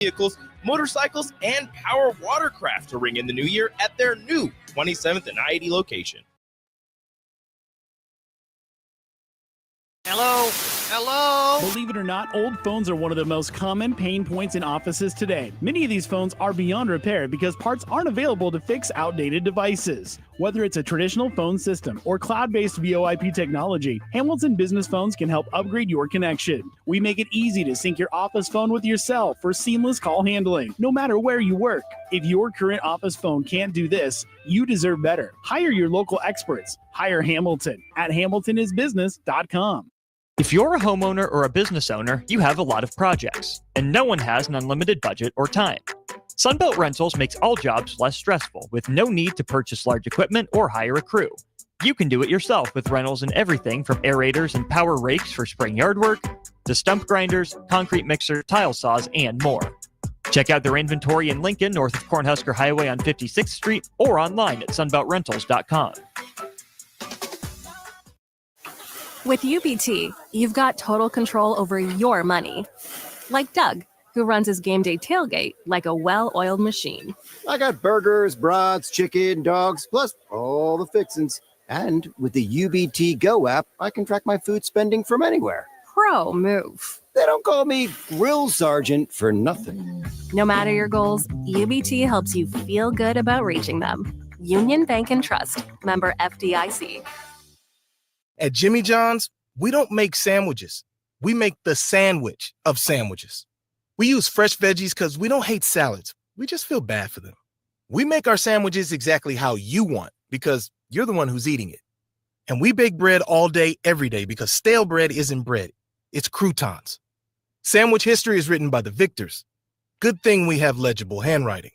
vehicles, motorcycles, and power watercraft to ring in the new year at their new 27th and I-80 location. Hello? Hello? Believe it or not, old phones are one of the most common pain points in offices today. Many of these phones are beyond repair because parts aren't available to fix outdated devices. Whether it's a traditional phone system or cloud-based VoIP technology, Hamilton Business Phones can help upgrade your connection. We make it easy to sync your office phone with your cell for seamless call handling, no matter where you work. If your current office phone can't do this, you deserve better. Hire your local experts. Hire Hamilton at hamiltonisbusiness.com. If you're a homeowner or a business owner, you have a lot of projects, and no one has an unlimited budget or time. Sunbelt Rentals makes all jobs less stressful with no need to purchase large equipment or hire a crew. You can do it yourself with rentals and everything from aerators and power rakes for spring yard work to stump grinders, concrete mixers, tile saws, and more. Check out their inventory in Lincoln, north of Cornhusker Highway on 56th Street, or online at sunbeltrentals.com. With UBT, you've got total control over your money. Like Doug, who runs his game day tailgate like a well-oiled machine. I got burgers, brats, chicken, dogs, plus all the fixins. And with the UBT Go app, I can track my food spending from anywhere. Pro move. They don't call me Grill Sergeant for nothing. No matter your goals, UBT helps you feel good about reaching them. Union Bank and Trust. Member FDIC. At Jimmy John's, we don't make sandwiches. We make the sandwich of sandwiches. We use fresh veggies because we don't hate salads. We just feel bad for them. We make our sandwiches exactly how you want because you're the one who's eating it. And we bake bread all day, every day because stale bread isn't bread. It's croutons. Sandwich history is written by the victors. Good thing we have legible handwriting.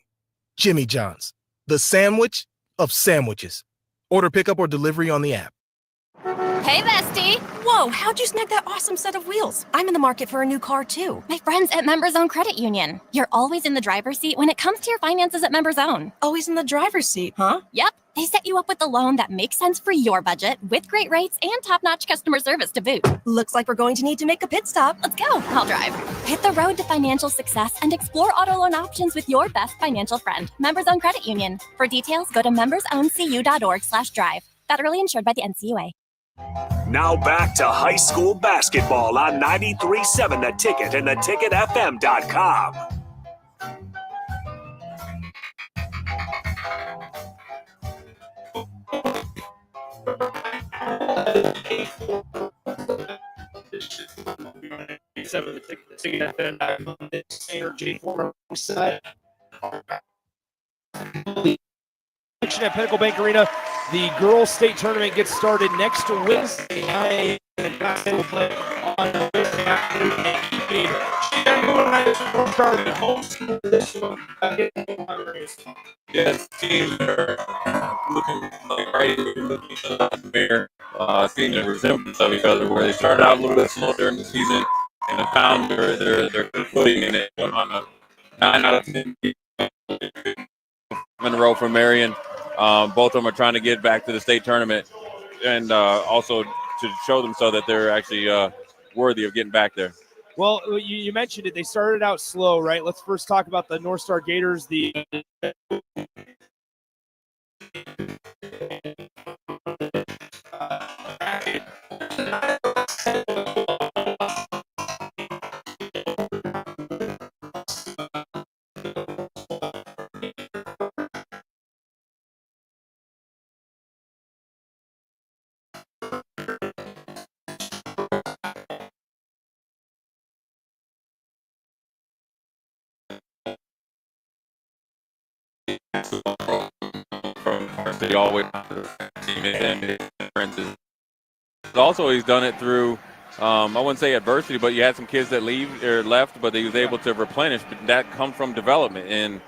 Jimmy John's, the sandwich of sandwiches. Order pickup or delivery on the app. Hey, bestie! Whoa, how'd you snag that awesome set of wheels? I'm in the market for a new car, too. My friends at Members Own Credit Union. You're always in the driver's seat when it comes to your finances at Members Own. Always in the driver's seat, huh? Yep. They set you up with a loan that makes sense for your budget with great rates and top-notch customer service to boot. Looks like we're going to need to make a pit stop. Let's go. I'll drive. Hit the road to financial success and explore auto loan options with your best financial friend, Members Own Credit Union. For details, go to membersowncu.org/drive. Federally insured by the NCUA. Now back to high school basketball on 93.7 The Ticket and theticketfm.com. At Pinnacle Bank Arena, the girls' state tournament gets started next Wednesday. Yes, teams are looking like right seeing the resemblance of each other, where they started out a little bit slow during the season and have found their good footing in it. On a 9 out of 10 in a row for Marian. Both of them are trying to get back to the state tournament and also to show them so that they're actually worthy of getting back there. Well, you mentioned it. They started out slow, right? Let's first talk about the North Star Gators. They always also he's done it through I wouldn't say adversity, but you had some kids that left, but he was able to replenish. But that comes from development, and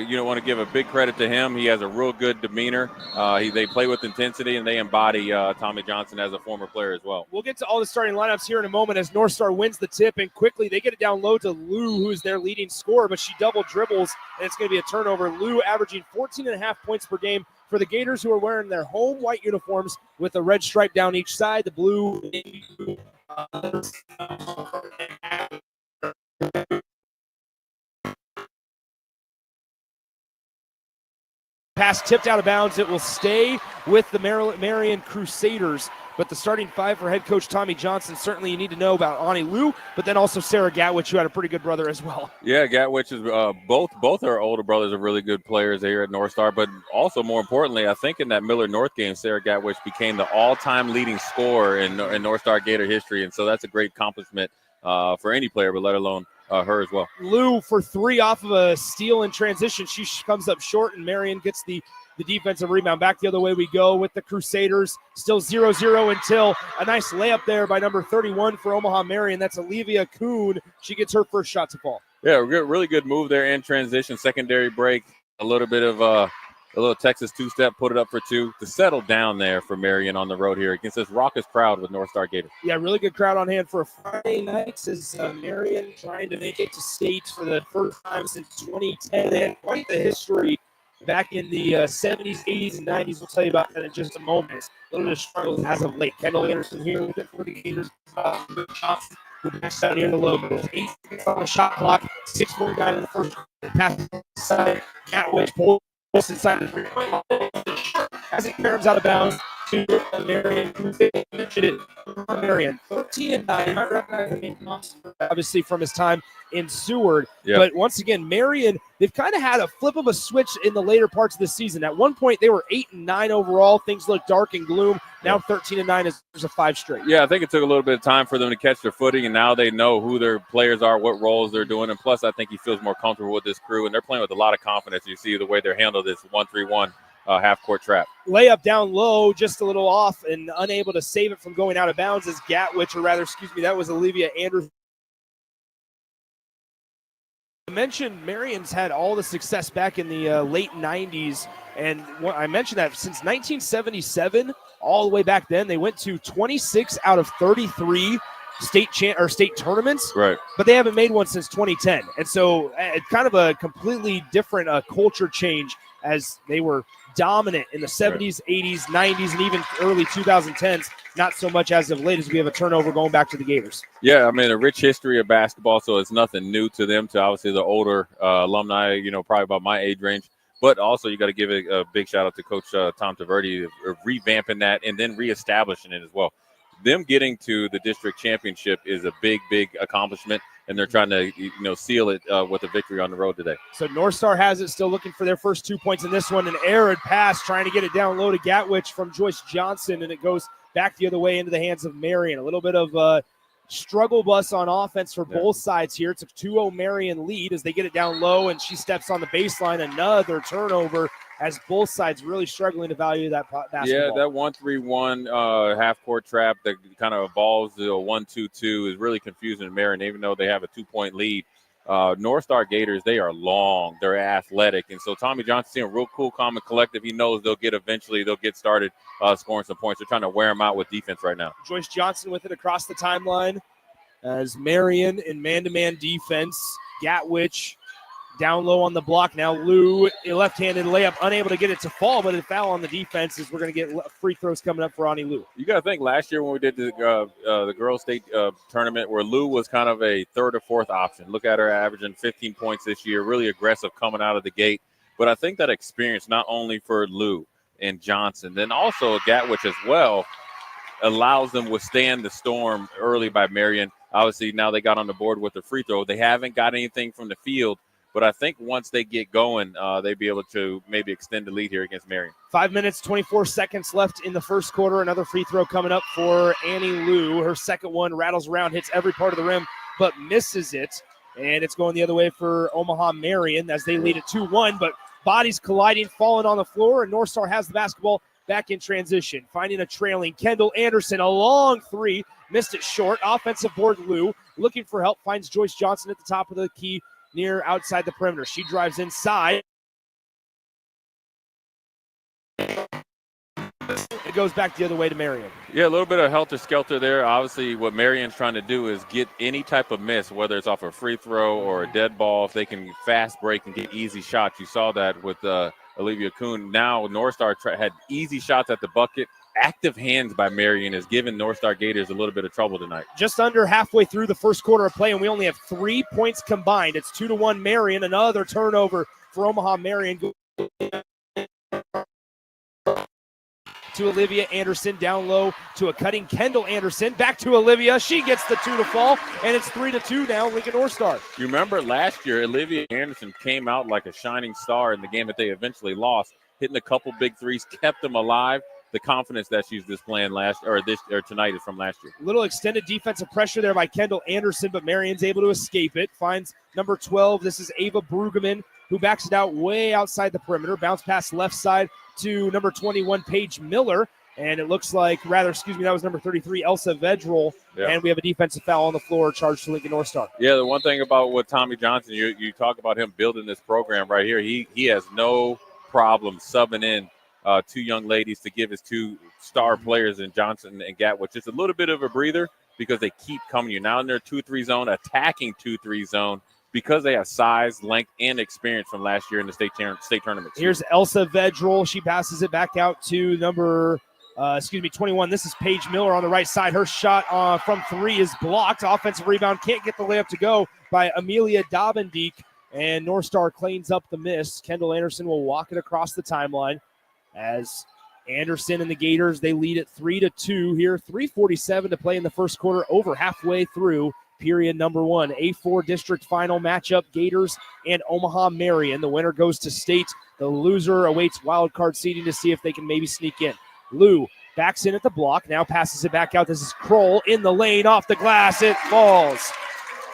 you don't want to give a big credit to him. He has a real good demeanor. They play with intensity, and they embody Tommy Johnson as a former player as well. We'll get to all the starting lineups here in a moment as North Star wins the tip, and quickly they get it down low to Lou, who is their leading scorer, but she double dribbles, and it's going to be a turnover. Lou averaging 14.5 points per game for the Gators, who are wearing their home white uniforms with a red stripe down each side, the blue. Pass tipped out of bounds. It will stay with the Marian Crusaders. But the starting five for head coach Tommy Johnson, certainly you need to know about Ani Liu, but then also Sarah Gatwich, who had a pretty good brother as well. Yeah, Gatwich is both our older brothers are really good players here at North Star. But also more importantly, I think in that Miller North game, Sarah Gatwich became the all-time leading scorer in North Star Gator history, and so that's a great accomplishment for any player, but let alone her as well. Liu for three off of a steal in transition. She comes up short, and Marian gets the defensive rebound. Back the other way we go with the Crusaders. Still 0-0 until a nice layup there by number 31 for Omaha Marian. That's Olivia Kuhn. She gets her first shot to fall. Yeah, really good move there in transition. Secondary break, a little bit of a little Texas two-step, put it up for two to settle down there for Marian on the road here against this raucous crowd with North Star Gators. Yeah, really good crowd on hand for a Friday night as Marian trying to make it to state for the first time since 2010. They had quite the history back in the 70s, 80s, and 90s. We'll tell you about that in just a moment. A little bit of struggles as of late. Kendall Anderson here with it for the Gators. Johnson, who backs down near the logo. 8 seconds on the shot clock. 6:49 in the first. Pass inside. Gatwich pulls inside the 3-point as it caroms out of bounds to Marian. Marian, 13-9. Obviously from his time in Seward. Yep. But once again, Marian, they've kind of had a flip of a switch in the later parts of the season. At one point, they were 8-9 overall. Things looked dark and gloom. Now 13-9 is a 5 straight. Yeah, I think it took a little bit of time for them to catch their footing, and now they know who their players are, what roles they're doing. And plus, I think he feels more comfortable with this crew, and they're playing with a lot of confidence. You see the way they're handling this 1-3-1 half-court trap. Layup down low, just a little off, and unable to save it from going out of bounds as Gatwich, or rather, that was Olivia Anderson. I mentioned Marian's had all the success back in the late 90s, and I mentioned that since 1977, all the way back then, they went to 26 out of 33 state tournaments, right? But they haven't made one since 2010, and so it's kind of a completely different culture change as they were dominant in the 70s, 80s, 90s, and even early 2010s. Not so much as of late as we have a turnover going back to the Gators. Yeah, I mean, a rich history of basketball, so it's nothing new to them, to obviously the older alumni, probably about my age range. But also you got to give a big shout-out to Coach Tom Taverdi of revamping that and then reestablishing it as well. Them getting to the district championship is a big, big accomplishment, and they're trying to, seal it with a victory on the road today. So North Star has it, still looking for their first 2 points in this one. An arid pass, trying to get it down low to Gatwich from Joyce Johnson, and it goes back the other way into the hands of Marian. A little bit of struggle bus on offense for both sides here. It's a 2-0 Marian lead as they get it down low, and she steps on the baseline. Another turnover as both sides really struggling to value that basketball. Yeah, that 1-3-1 half-court trap that kind of evolves to a 1-2-2 is really confusing to Marian, even though they have a 2-point lead. North Star Gators, they are long, they're athletic, and so Tommy Johnson seeing a real cool, calm, and collective. He knows they'll get started scoring some points. They're trying to wear them out with defense right now. Joyce Johnson with it across the timeline as Marian in man-to-man defense. Gatwich down low on the block now. Liu, a left-handed layup, unable to get it to fall, but a foul on the defense as we're going to get free throws coming up for Ani Liu. You got to think last year when we did the girls' state tournament where Liu was kind of a third or fourth option. Look at her averaging 15 points this year, really aggressive coming out of the gate. But I think that experience not only for Liu and Johnson, then also Gatwich as well, allows them to withstand the storm early by Marian. Obviously, now they got on the board with the free throw. They haven't got anything from the field. But I think once they get going, they'll be able to maybe extend the lead here against Marian. 5 minutes, 24 seconds left in the first quarter. Another free throw coming up for Ani Liu. Her second one rattles around, hits every part of the rim, but misses it. And it's going the other way for Omaha Marian as they lead at 2-1. But bodies colliding, falling on the floor, and North Star has the basketball back in transition. Finding a trailing Kendall Anderson, a long three. Missed it short. Offensive board, Liu. Looking for help, finds Joyce Johnson at the top of the key, near outside the perimeter. She drives inside. It goes back the other way to Marian. Yeah, a little bit of helter-skelter there. Obviously, what Marian's trying to do is get any type of miss, whether it's off a free throw or a dead ball, if they can fast break and get easy shots. You saw that with Olivia Kuhn. Now North Star had easy shots at the bucket. Active hands by Marian has given North Star Gators a little bit of trouble tonight. Just under halfway through the first quarter of play, and we only have 3 points combined. It's 2-1 Marian. Another turnover for Omaha Marian. to Olivia Anderson, down low to a cutting Kendall Anderson, back to Olivia. She gets the 2 to fall, and it's 3-2 now, Lincoln North Star. You remember last year, Olivia Anderson came out like a shining star in the game that they eventually lost, hitting a couple big threes, kept them alive. The confidence that she's displaying tonight is from last year. Little extended defensive pressure there by Kendall Anderson, but Marian's able to escape it. Finds number 12. This is Ava Brueggemann, who backs it out way outside the perimeter. Bounce pass left side to number 21, Paige Miller. And it looks like, that was number 33, Elsa Vedrell. Yeah. And we have a defensive foul on the floor charged to Lincoln North Star. Yeah, the one thing about with Tommy Johnson, you talk about him building this program right here. He has no problem subbing in two young ladies to give his two star players in Johnson and Gatwood just a little bit of a breather because they keep coming. You're now in their 2-3 zone, attacking 2-3 zone because they have size, length, and experience from last year in the state tournament. Here's Elsa Vedrell. She passes it back out to number 21. This is Paige Miller on the right side. Her shot from 3 is blocked. Offensive rebound, can't get the layup to go by Amelia Dobendeek, and North Star cleans up the miss. Kendall Anderson will walk it across the timeline as Anderson and the Gators, they lead at 3-2 here. 3:47 to play in the first quarter, over halfway through period number 1. A-4 district final matchup, Gators and Omaha Marian. The winner goes to state. The loser awaits wild card seeding to see if they can maybe sneak in. Lou backs in at the block, now passes it back out. This is Kroll in the lane, off the glass, it falls.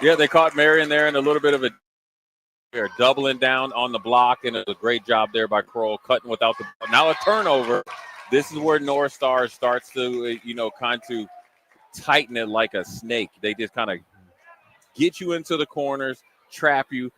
Yeah, they caught Marian there in a little bit of a they're doubling down on the block, and it's a great job there by Kroll, cutting without the ball. Now a turnover. This is where North Star starts to, kind of tighten it like a snake. They just kind of get you into the corners, trap you.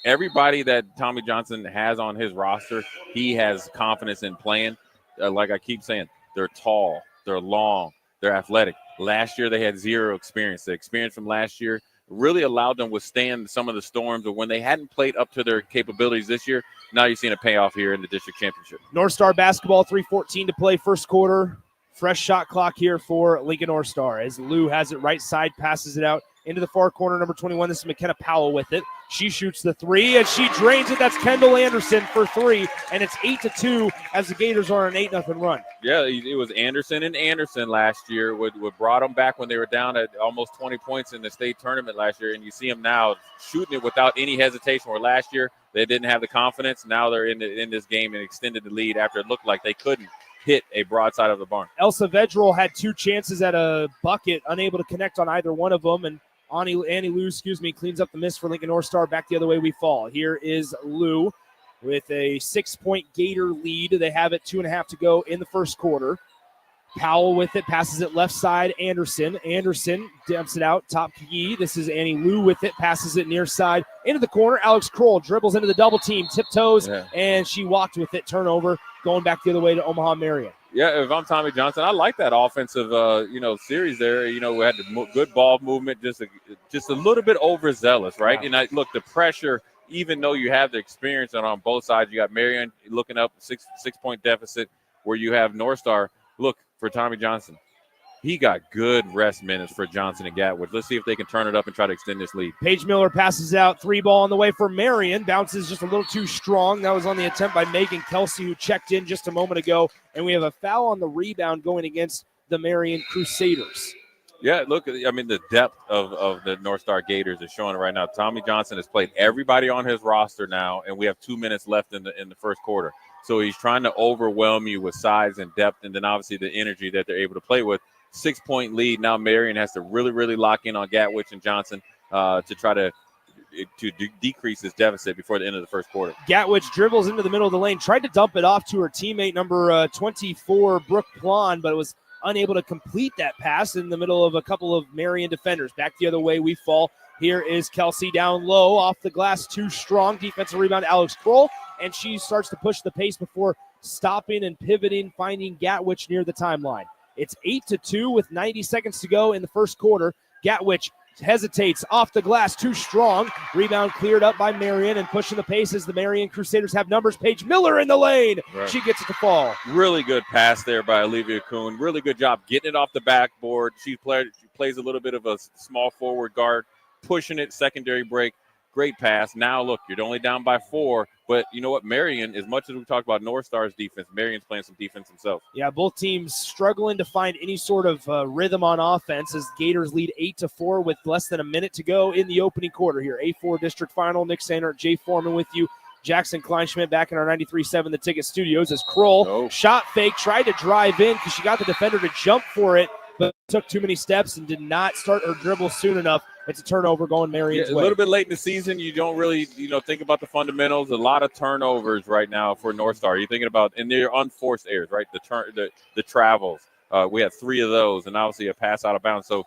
Everybody that Tommy Johnson has on his roster, he has confidence in playing. Like I keep saying, they're tall, they're long, they're athletic. Last year they had zero experience. The experience from last year really allowed them to withstand some of the storms, but when they hadn't played up to their capabilities this year, now you're seeing a payoff here in the district championship. North Star basketball, 3:14 to play first quarter. Fresh shot clock here for Lincoln North Star as Lou has it right side, passes it out into the far corner, number 21. This is McKenna Powell with it. She shoots the 3, and she drains it. That's Kendall Anderson for 3, and it's 8-2 as the Gators are on an 8-0 run. Yeah, it was Anderson and Anderson last year. What brought them back when they were down at almost 20 points in the state tournament last year, and you see them now shooting it without any hesitation, where last year they didn't have the confidence. Now they're in this game and extended the lead after it looked like they couldn't hit a broadside of the barn. Elsa Vedrell had 2 chances at a bucket, unable to connect on either one of them, and Annie Lou, cleans up the miss for Lincoln North Star. Back the other way we fall. Here is Lou with a 6-point Gator lead. They have it 2.5 to go in the first quarter. Powell with it, passes it left side. Anderson dumps it out, top key. This is Annie Lou with it, passes it near side into the corner. Alex Kroll dribbles into the double team, tiptoes, and she walked with it. Turnover, going back the other way to Omaha Marian. Yeah, if I'm Tommy Johnson, I like that offensive, series there. We had the good ball movement, just a little bit overzealous, right? Yeah. And look, the pressure, even though you have the experience on both sides, you got Marian looking up 6-point deficit, where you have North Star. Look for Tommy Johnson. He got good rest minutes for Johnson and Gatwood. Let's see if they can turn it up and try to extend this lead. Paige Miller passes out, 3 ball on the way for Marian. Bounces just a little too strong. That was on the attempt by Megan Kelsey, who checked in just a moment ago. And we have a foul on the rebound going against the Marian Crusaders. Yeah, look, the depth of the North Star Gators is showing it right now. Tommy Johnson has played everybody on his roster now, and we have 2 minutes left in the first quarter. So he's trying to overwhelm you with size and depth, and then obviously the energy that they're able to play with. 6-point lead. Now Marian has to really, really lock in on Gatwich and Johnson to try to decrease this deficit before the end of the first quarter. Gatwich dribbles into the middle of the lane, tried to dump it off to her teammate, number 24, Brooke Plon, but was unable to complete that pass in the middle of a couple of Marian defenders. Back the other way we fall. Here is Kelsey down low, off the glass, too strong. Defensive rebound, Alex Kroll, and she starts to push the pace before stopping and pivoting, finding Gatwich near the timeline. It's 8-2 with 90 seconds to go in the first quarter. Gatwich hesitates, off the glass, too strong. Rebound cleared up by Marian, and pushing the pace as the Marian Crusaders have numbers. Paige Miller in the lane. Right. She gets it to fall. Really good pass there by Olivia Kuhn. Really good job getting it off the backboard. She plays a little bit of a small forward guard, pushing it, secondary break, Great pass. Now, look, you're only down by 4. But you know what? Marian, as much as we talk about North Star's defense, Marian's playing some defense himself. Yeah, both teams struggling to find any sort of rhythm on offense as Gators lead 8-4 with less than a minute to go in the opening quarter here. A4 district final. Nick Sainer, Jay Foreman with you. Jackson Kleinschmidt back in our 93.7 The Ticket studios as Kroll shot fake, tried to drive in because she got the defender to jump for it, but took too many steps and did not start her dribble soon enough. It's a turnover going Marian's way. A little bit late in the season. You don't really, think about the fundamentals. A lot of turnovers right now for North Star. You're thinking about, and they're unforced errors, right? The travels. We had 3 of those, and obviously a pass out of bounds. So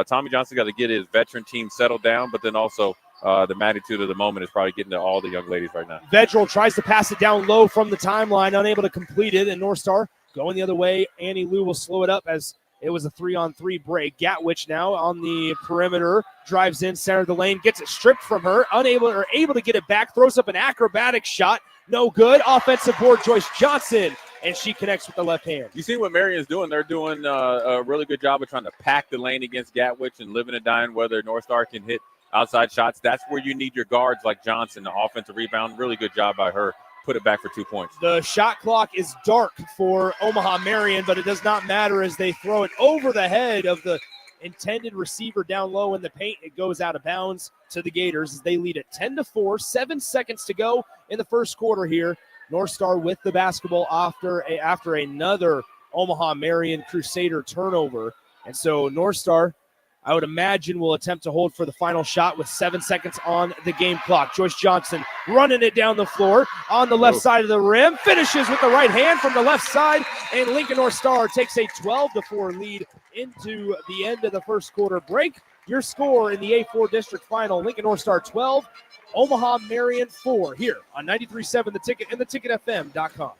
Tommy Johnson got to get his veteran team settled down, but then also the magnitude of the moment is probably getting to all the young ladies right now. Vedral tries to pass it down low from the timeline, unable to complete it, and North Star going the other way. Annie Lou will slow it up as it was a 3-on-3 break. Gatwich now on the perimeter, drives in, center of the lane, gets it stripped from her, able to get it back, throws up an acrobatic shot, no good. Offensive board, Joyce Johnson, and she connects with the left hand. You see what Marian's doing? They're doing a really good job of trying to pack the lane against Gatwich and living and dying whether North Star can hit outside shots. That's where you need your guards like Johnson, the offensive rebound. Really good job by her. Put it back for 2 points. The shot clock is dark for Omaha Marian, but it does not matter as they throw it over the head of the intended receiver down low in the paint. It goes out of bounds to the Gators as they lead at 10-4, 7 seconds to go in the first quarter here. North Star with the basketball after another Omaha Marian Crusader turnover. And so North Star, I would imagine, will attempt to hold for the final shot with 7 seconds on the game clock. Joyce Johnson running it down the floor on the left side of the rim, finishes with the right hand from the left side, and Lincoln North Star takes a 12-4 lead into the end of the first quarter break. Your score in the A4 district final, Lincoln North Star 12, Omaha Marian 4, here on 93.7 The Ticket and theticketfm.com.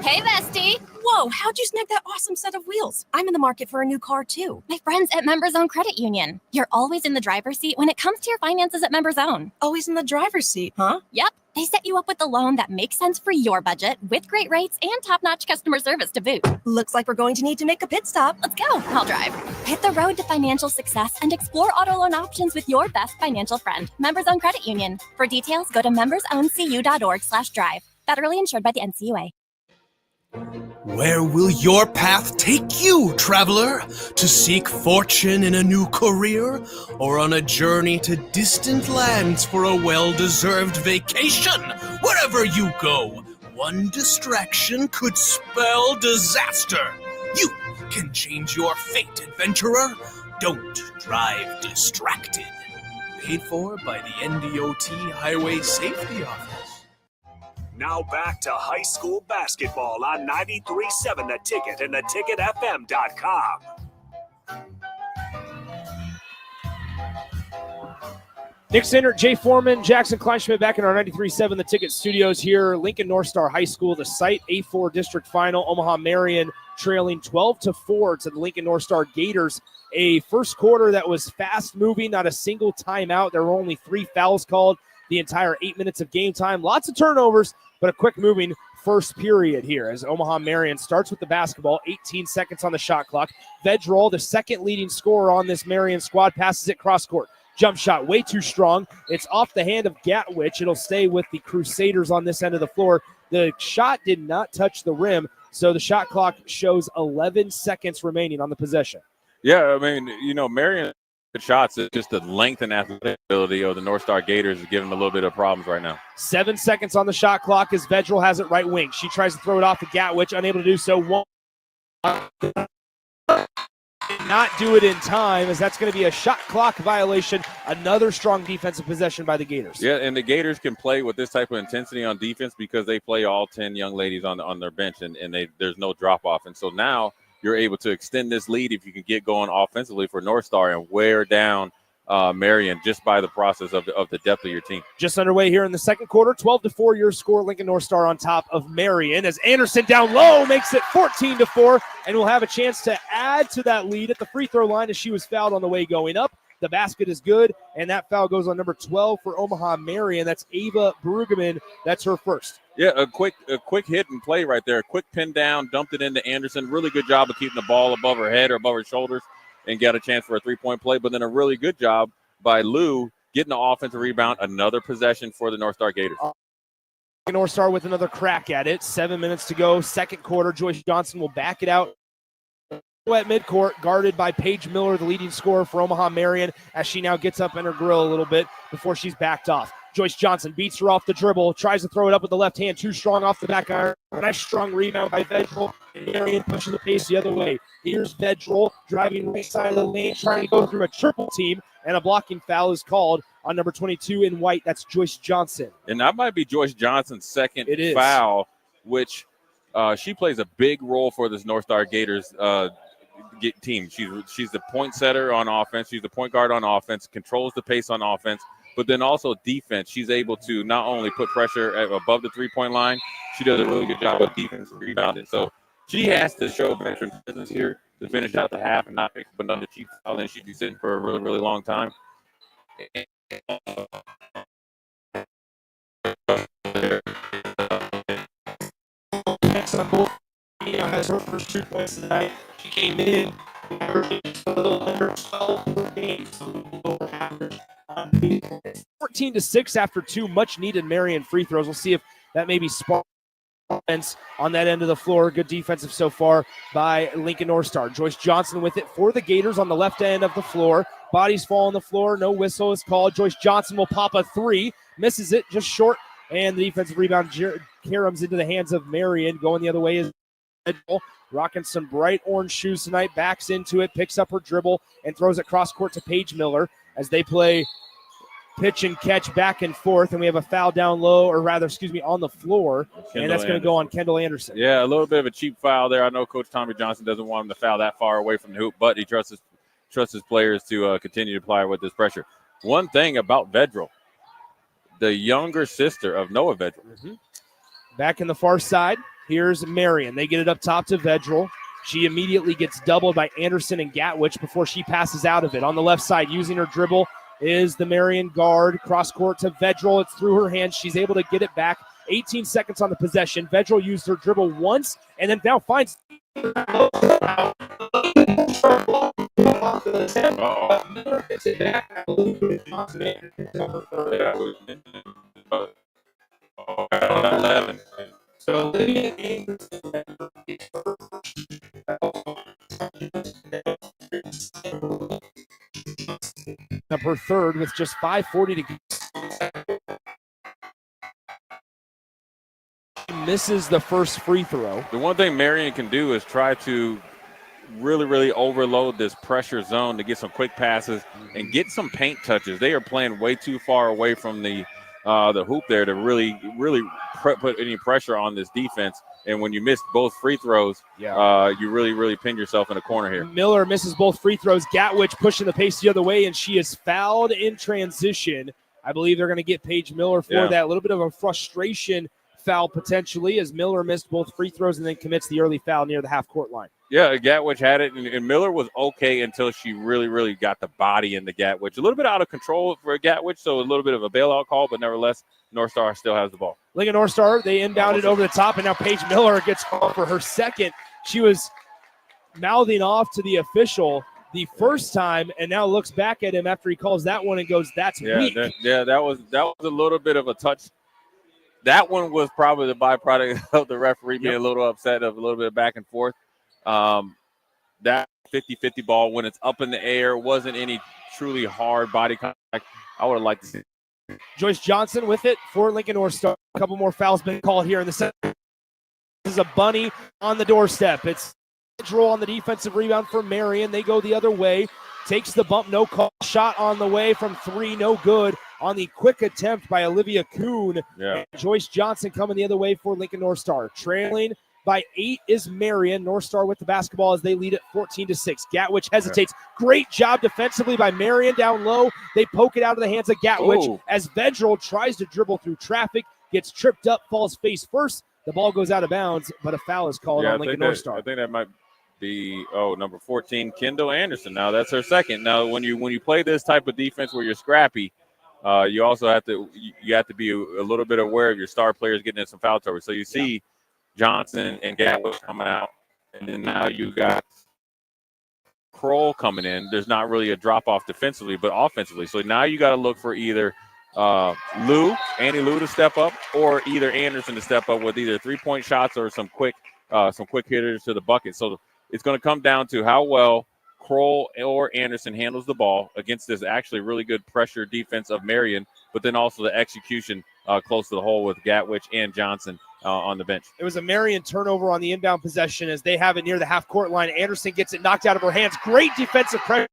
Hey, bestie. Whoa, how'd you snag that awesome set of wheels? I'm in the market for a new car, too. My friends at Members Own Credit Union. You're always in the driver's seat when it comes to your finances at Members Own. Always in the driver's seat, huh? Yep. They set you up with a loan that makes sense for your budget with great rates and top-notch customer service to boot. Looks like we're going to need to make a pit stop. Let's go. I'll drive. Hit the road to financial success and explore auto loan options with your best financial friend, Members Own Credit Union. For details, go to membersowncu.org/drive. Federally insured by the NCUA. Where will your path take you, traveler? To seek fortune in a new career? Or on a journey to distant lands for a well-deserved vacation? Wherever you go, one distraction could spell disaster. You can change your fate, adventurer. Don't drive distracted. Paid for by the NDOT Highway Safety Office. Now back to high school basketball on 93.7 The Ticket and theticketfm.com. Nick Sainer, Jay Foreman, Jackson Kleinschmidt back in our 93.7 The Ticket studios here. Lincoln North Star High School, the site, A4 district final. Omaha Marian trailing 12-4 to the Lincoln North Star Gators. A first quarter that was fast moving, not a single timeout. There were only 3 fouls called the entire 8 minutes of game time. Lots of turnovers, but a quick moving first period here as Omaha Marian starts with the basketball. 18 seconds on the shot clock. Vedral, the second leading scorer on this Marian squad, passes it cross court. Jump shot way too strong. It's off the hand of Gatwich. It'll stay with the Crusaders on this end of the floor. The shot did not touch the rim, so the shot clock shows 11 seconds remaining on the possession. Yeah, I mean, Marian shots, it's just the length and athletic ability of the North Star Gators is giving them a little bit of problems right now. 7 seconds on the shot clock as Vedral has it right wing. She tries to throw it off to Gatwich, unable to do so. Not do it in time, as that's going to be a shot clock violation. Another strong defensive possession by the Gators. Yeah, and the Gators can play with this type of intensity on defense because they play all 10 young ladies on their bench, and there's no drop-off. And so now you're able to extend this lead if you can get going offensively for North Star and wear down Marian just by the process of the depth of your team. Just underway here in the second quarter, 12-4 your score. Lincoln North Star on top of Marian as Anderson down low makes it 14-4, and will have a chance to add to that lead at the free throw line as she was fouled on the way going up. The basket is good, and that foul goes on number 12 for Omaha Marian. That's Ava Brueggemann. That's her first. Yeah, a quick hit and play right there. A quick pin down, dumped it into Anderson. Really good job of keeping the ball above her head or above her shoulders and got a chance for a three-point play. But then a really good job by Lou getting the offensive rebound, another possession for the North Star Gators. North Star with another crack at it. 7 minutes to go, second quarter. Joyce Johnson will back it out at midcourt, guarded by Paige Miller, the leading scorer for Omaha Marian, as she now gets up in her grill a little bit before she's backed off. Joyce Johnson beats her off the dribble, tries to throw it up with the left hand, too strong off the back iron. Nice strong rebound by Vedral, and Marian pushing the pace the other way. Here's Vedral driving right side of the lane, trying to go through a triple team, and a blocking foul is called on number 22 in white. That's Joyce Johnson. And that might be Joyce Johnson's second foul, which she plays a big role for this North Star Gators team. She's the point setter on offense. She's the point guard on offense, controls the pace on offense, but then also defense. She's able to not only put pressure above the three-point line, she does a really good job of defense rebounding. So she has to show veteran business here to finish out the half and not pick up another cheap foul. Then she'd be sitting for a really, really long time. Has her first 2 points tonight. She came in a little under 12 per game, so 14-6 after 2 much-needed Marian free throws. We'll see if that maybe sparks offense on that end of the floor. Good defensive so far by Lincoln North Star. Joyce Johnson with it for the Gators on the left end of the floor. Bodies fall on the floor. No whistle is called. Joyce Johnson will pop a three. Misses it just short. And the defensive rebound caroms into the hands of Marian. Going the other way is rocking some bright orange shoes tonight. Backs into it, picks up her dribble, and throws it cross court to Paige Miller as they play pitch and catch back and forth. And we have a foul down low, or rather, on the floor. And that's going to go on Kendall Anderson. Yeah, a little bit of a cheap foul there. I know Coach Tommy Johnson doesn't want him to foul that far away from the hoop, but he trusts his players to continue to apply with this pressure. One thing about Vedral, the younger sister of Noah Vedral. Mm-hmm. Back in the far side, here's Marian. They get it up top to Vedral. She immediately gets doubled by Anderson and Gatwich before she passes out of it. On the left side, using her dribble, is the Marian guard. Cross court to Vedral. It's through her hands. She's able to get it back. 18 seconds on the possession. Vedral used her dribble once and then now finds So up her third with just 5:40 to go. Misses the first free throw. The one thing Marian can do is try to really, really overload this pressure zone to get some quick passes and get some paint touches. They are playing way too far away from the hoop there to really put any pressure on this defense. And when you miss both free throws, you really pin yourself in a corner here. Miller misses both free throws. Gatwich pushing the pace the other way, and she is fouled in transition. I believe they're going to get Paige Miller for that. A little bit of a frustration foul potentially, as Miller missed both free throws and then commits the early foul near the half-court line. Yeah, Gatwich had it, and Miller was okay until she really got the body in the Gatwich. A little bit out of control for Gatwich, so a little bit of a bailout call, but nevertheless, North Star still has the ball. Lincoln North Star, they inbounded over the top, and now Paige Miller gets called for her second. She was mouthing off to the official the first time, and now looks back at him after he calls that one and goes, "That's weak." That was a little bit of a touch. That one was probably the byproduct of the referee being a little upset, of a little bit of back and forth. That 50-50 ball, when it's up in the air, wasn't any truly hard body contact. I would have liked to see. Joyce Johnson with it for Lincoln North Star. A couple more fouls been called here in the second. This is a bunny on the doorstep. It's roll on the defensive rebound for Marian. They go the other way. Takes the bump, no call. Shot on the way from three, no good. On the quick attempt by Olivia Kuhn. Yeah. And Joyce Johnson coming the other way for Lincoln North Star. Trailing by 8 is Marian. North Star with the basketball as they lead it 14-6. Gatwich hesitates. Great job defensively by Marian down low. They poke it out of the hands of Gatwich as Vedral tries to dribble through traffic, gets tripped up, falls face first. The ball goes out of bounds, but a foul is called on Lincoln North Star. I think that might be number 14, Kendall Anderson. Now that's her second. Now when you play this type of defense where you're scrappy, you also have to be a little bit aware of your star players getting in some foul trouble. So you see Johnson and Gatwich coming out, and then now you got Kroll coming in, there's not really a drop-off defensively, but offensively. So now you got to look for either Annie Lou to step up, or either Anderson to step up with either three-point shots or some quick hitters to the bucket. So it's going to come down to how well Kroll or Anderson handles the ball against this actually really good pressure defense of Marian, but then also the execution close to the hole with Gatwich and Johnson on the bench. It was a Marian turnover on the inbound possession as they have it near the half-court line. Anderson gets it knocked out of her hands. Great defensive pressure.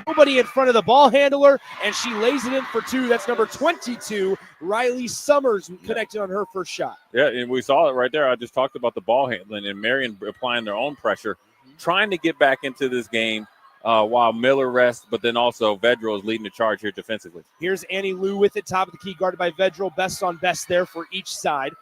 Nobody in front of the ball handler, and she lays it in for two. That's number 22, Riley Summers, connected on her first shot. Yeah, and we saw it right there. I just talked about the ball handling and Marian applying their own pressure, trying to get back into this game while Miller rests, but then also Vedral is leading the charge here defensively. Here's Annie Lou with it, top of the key, guarded by Vedral. Best on best there for each side.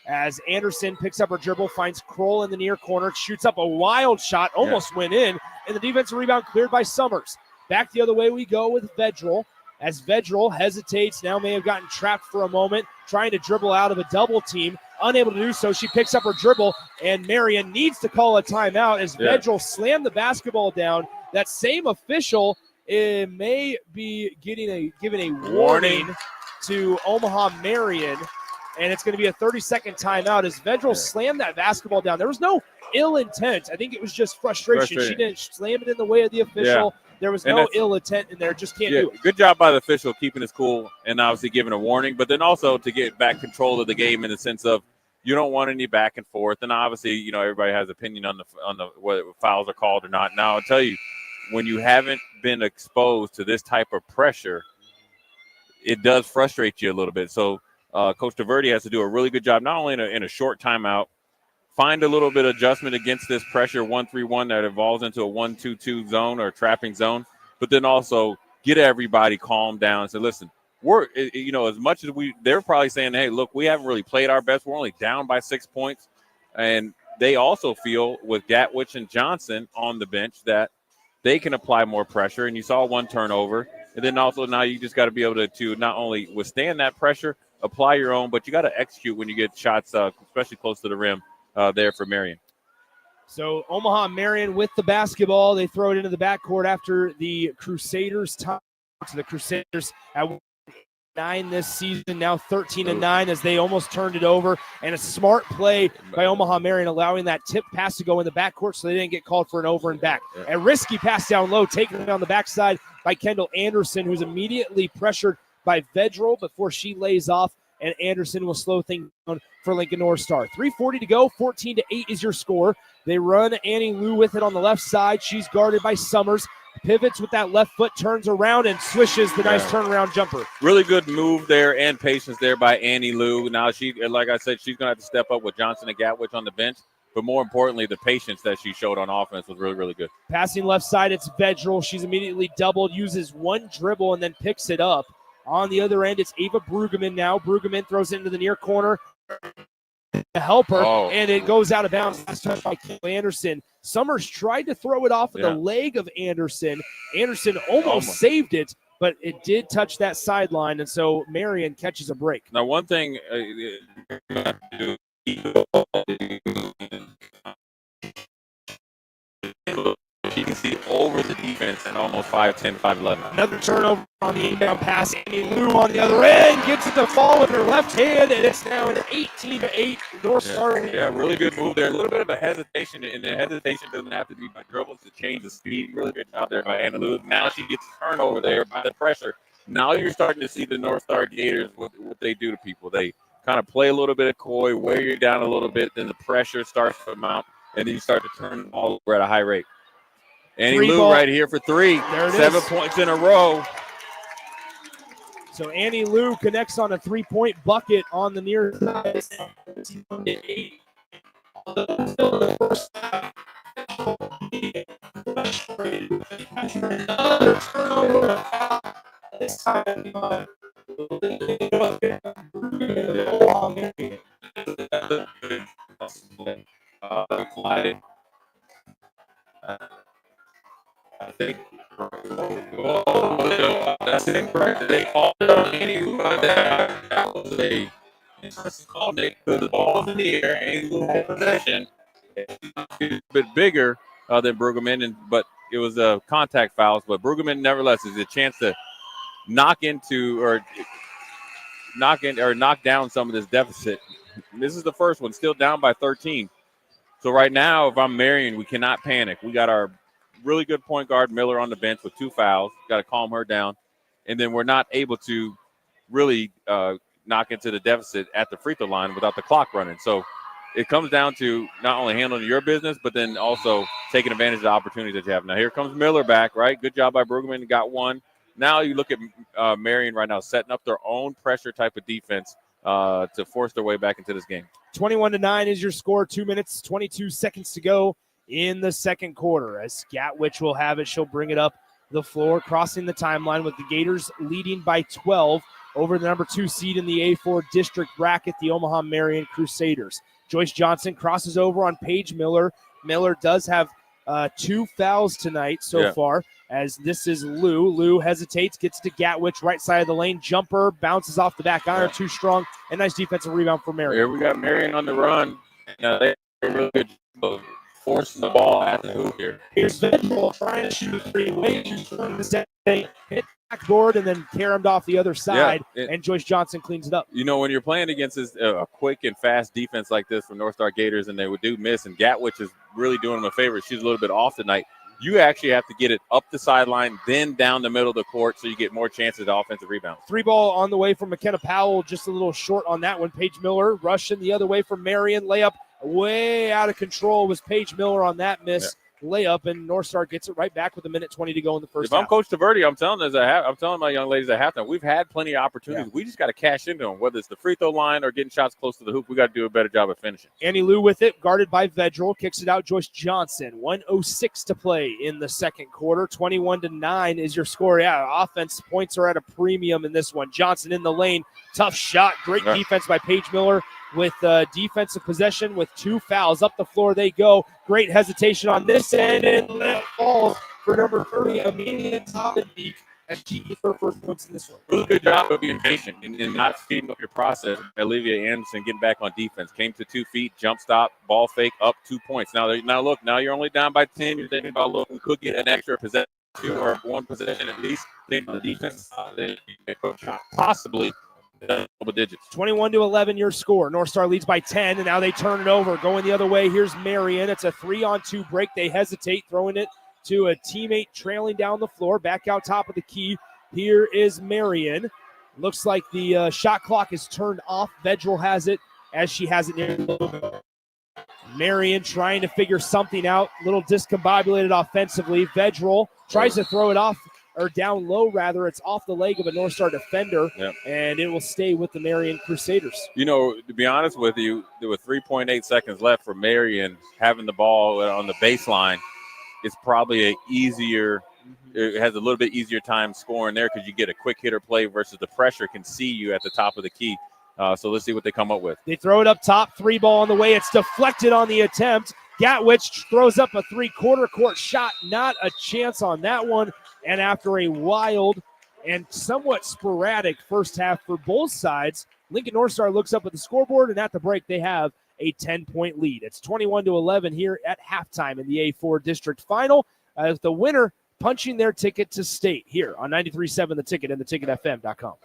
As Anderson picks up her dribble, finds Kroll in the near corner, shoots up a wild shot, almost went in, and the defensive rebound cleared by Summers. Back the other way we go with Vedral, as Vedral hesitates, now may have gotten trapped for a moment, trying to dribble out of a double team. Unable to do so, she picks up her dribble, and Marian needs to call a timeout as Vedral slammed the basketball down. That same official may be giving a warning to Omaha Marian, and it's going to be a 30-second timeout as Vedral slammed that basketball down. There was no ill intent. I think it was just frustration. She didn't slam it in the way of the official. There was no ill intent in there. Just can't do it. Good job by the official keeping his cool and obviously giving a warning, but then also to get back control of the game in the sense of you don't want any back and forth. And obviously, everybody has opinion on the whether fouls are called or not. Now, I'll tell you, when you haven't been exposed to this type of pressure, it does frustrate you a little bit. So Coach DeVerde has to do a really good job, not only in a short timeout, find a little bit of adjustment against this pressure 1-3-1 that evolves into a 1-2-2 zone or trapping zone, but then also get everybody calm down and say, listen, we're, as much as they're probably saying, hey, look, we haven't really played our best. We're only down by 6 points. And they also feel with Gatwich and Johnson on the bench that they can apply more pressure. And you saw one turnover. And then also now you just got to be able to not only withstand that pressure, apply your own, but you got to execute when you get shots, especially close to the rim there for Marian. So Omaha Marian with the basketball. They throw it into the backcourt after the Crusaders time. To the Crusaders at 9 this season, now 13-9 as they almost turned it over. And a smart play by Omaha Marian allowing that tip pass to go in the backcourt so they didn't get called for an over and back. A risky pass down low, taken on the backside by Kendall Anderson, who's immediately pressured by Vedral before she lays off, and Anderson will slow things down for Lincoln North Star. 3:40 to go, 14-8 is your score. They run Annie Lou with it on the left side. She's guarded by Summers. Pivots with that left foot, turns around and swishes the nice turnaround jumper. Really good move there and patience there by Annie Lou. Now, like I said, she's going to have to step up with Johnson and Gatwich on the bench. But more importantly, the patience that she showed on offense was really, really good. Passing left side, it's Vedral. She's immediately doubled, uses one dribble, and then picks it up. On the other end, it's Ava Brueggemann now. Brueggemann throws it into the near corner to help her, and it goes out of bounds. Last touch by Kendall Anderson. Summers tried to throw it off of the leg of Anderson. Anderson almost saved it, but it did touch that sideline, and so Marian catches a break. Now, one thing you can see over the defense and almost 5'10", 5'11". Another turnover on the inbound pass. Annie Lou on the other end gets it to fall with her left hand, and it's now an 18-8 North Star. Yeah, really good move there. A little bit of a hesitation, and the hesitation doesn't have to be by dribbles to change the speed. Really good job there by Annie Lou. Now she gets a turnover there by the pressure. Now you're starting to see the North Star Gators, what they do to people. They kind of play a little bit of coy, wear you down a little bit, then the pressure starts to mount, and then you start to turn the ball over at a high rate. Annie Lou right here for three. 7 points in a row. So Annie Lou connects on a 3-point bucket on the near side. I think that's incorrect. They called it on Annie Lou right there. That was a interesting call. They put the ball in the air. Annie Lou had possession. It's a bit bigger than Brueggemann, but it was a contact fouls, but Brueggemann nevertheless is a chance to knock down some of this deficit. This is the first one, still down by 13. So right now, if I'm Marian, we cannot panic. We got our really good point guard Miller on the bench with 2 fouls. Got to calm her down, and then we're not able to really knock into the deficit at the free throw line without the clock running. So it comes down to not only handling your business, but then also taking advantage of the opportunity that you have. Now here comes Miller back, right? Good job by Brueggemann, got one. Now you look at Marian right now setting up their own pressure type of defense to force their way back into this game. 21-9 is your score. 2 minutes, 22 seconds to go in the second quarter. As Gatwich will have it, she'll bring it up the floor, crossing the timeline with the Gators leading by 12 over the number 2 seed in the A4 district bracket, the Omaha Marian Crusaders. Joyce Johnson crosses over on Paige Miller. Miller does have 2 fouls tonight so far, as this is Lou. Lou hesitates, gets to Gatwich, right side of the lane. Jumper, bounces off the back iron, too strong, and nice defensive rebound for Marian. Here we got Marian on the run. They did a really good job of forcing the ball at the hoop here. Here's Vedral trying to shoot a 3, way too strong to set. Hit backboard and then caromed off the other side, and Joyce Johnson cleans it up. You know, when you're playing against this, a quick and fast defense like this from North Star Gators, and they do miss, and Gatwich is really doing them a favor. She's a little bit off tonight. You actually have to get it up the sideline, then down the middle of the court, so you get more chances at offensive rebounds. 3 ball on the way from McKenna Powell, just a little short on that one. Paige Miller rushing the other way from Marian. Layup way out of control was Paige Miller on that miss. Layup, and North Star gets it right back with 1:20 to go in the first half. I'm Coach Taverdi, I'm telling my young ladies at halftime, we've had plenty of opportunities. We just got to cash into them, whether it's the free throw line or getting shots close to the hoop. We got to do a better job of finishing. Annie Lou with it, guarded by Vedral, kicks it out. Joyce Johnson, 1:06 to play in the second quarter. 21-9 is your score. Yeah, offense points are at a premium in this one. Johnson in the lane, tough shot, great defense by Paige Miller. With defensive possession with 2 fouls. Up the floor they go. Great hesitation on this end, and that falls for number 30, Amelia Tobenbeek, as she gets her first points in this one. Really good job of being patient and not speeding up your process. Olivia Anderson getting back on defense. Came to 2 feet, jump stop, ball fake, up 2 points. Now you're only down by 10. You're thinking about, look, we could get an extra possession, 2 or 1 possession at least. Think on the defense side, possibly double digits. 21-11 your score. North Star leads by 10, and now they turn it over. Going the other way, here's Marian. It's a 3-on-2 break. They hesitate, throwing it to a teammate trailing down the floor. Back out top of the key. Here is Marian. Looks like the shot clock is turned off. Vedral has it as she has it near the logo. Marian trying to figure something out. A little discombobulated offensively. Vedral tries to throw it off, or down low, rather. It's off the leg of a North Star defender, and it will stay with the Marian Crusaders. You know, to be honest with you, there were 3.8 seconds left for Marian having the ball on the baseline. It's probably it has a little bit easier time scoring there because you get a quick hitter play versus the pressure can see you at the top of the key. So let's see what they come up with. They throw it up top, 3 ball on the way. It's deflected on the attempt. Gatwich throws up a 3/4 court shot. Not a chance on that one. And after a wild and somewhat sporadic first half for both sides, Lincoln North Star looks up at the scoreboard, and at the break they have a 10-point lead. It's 21-11 here at halftime in the A4 district final, as the winner punching their ticket to state here on 93.7 The Ticket and theticketfm.com.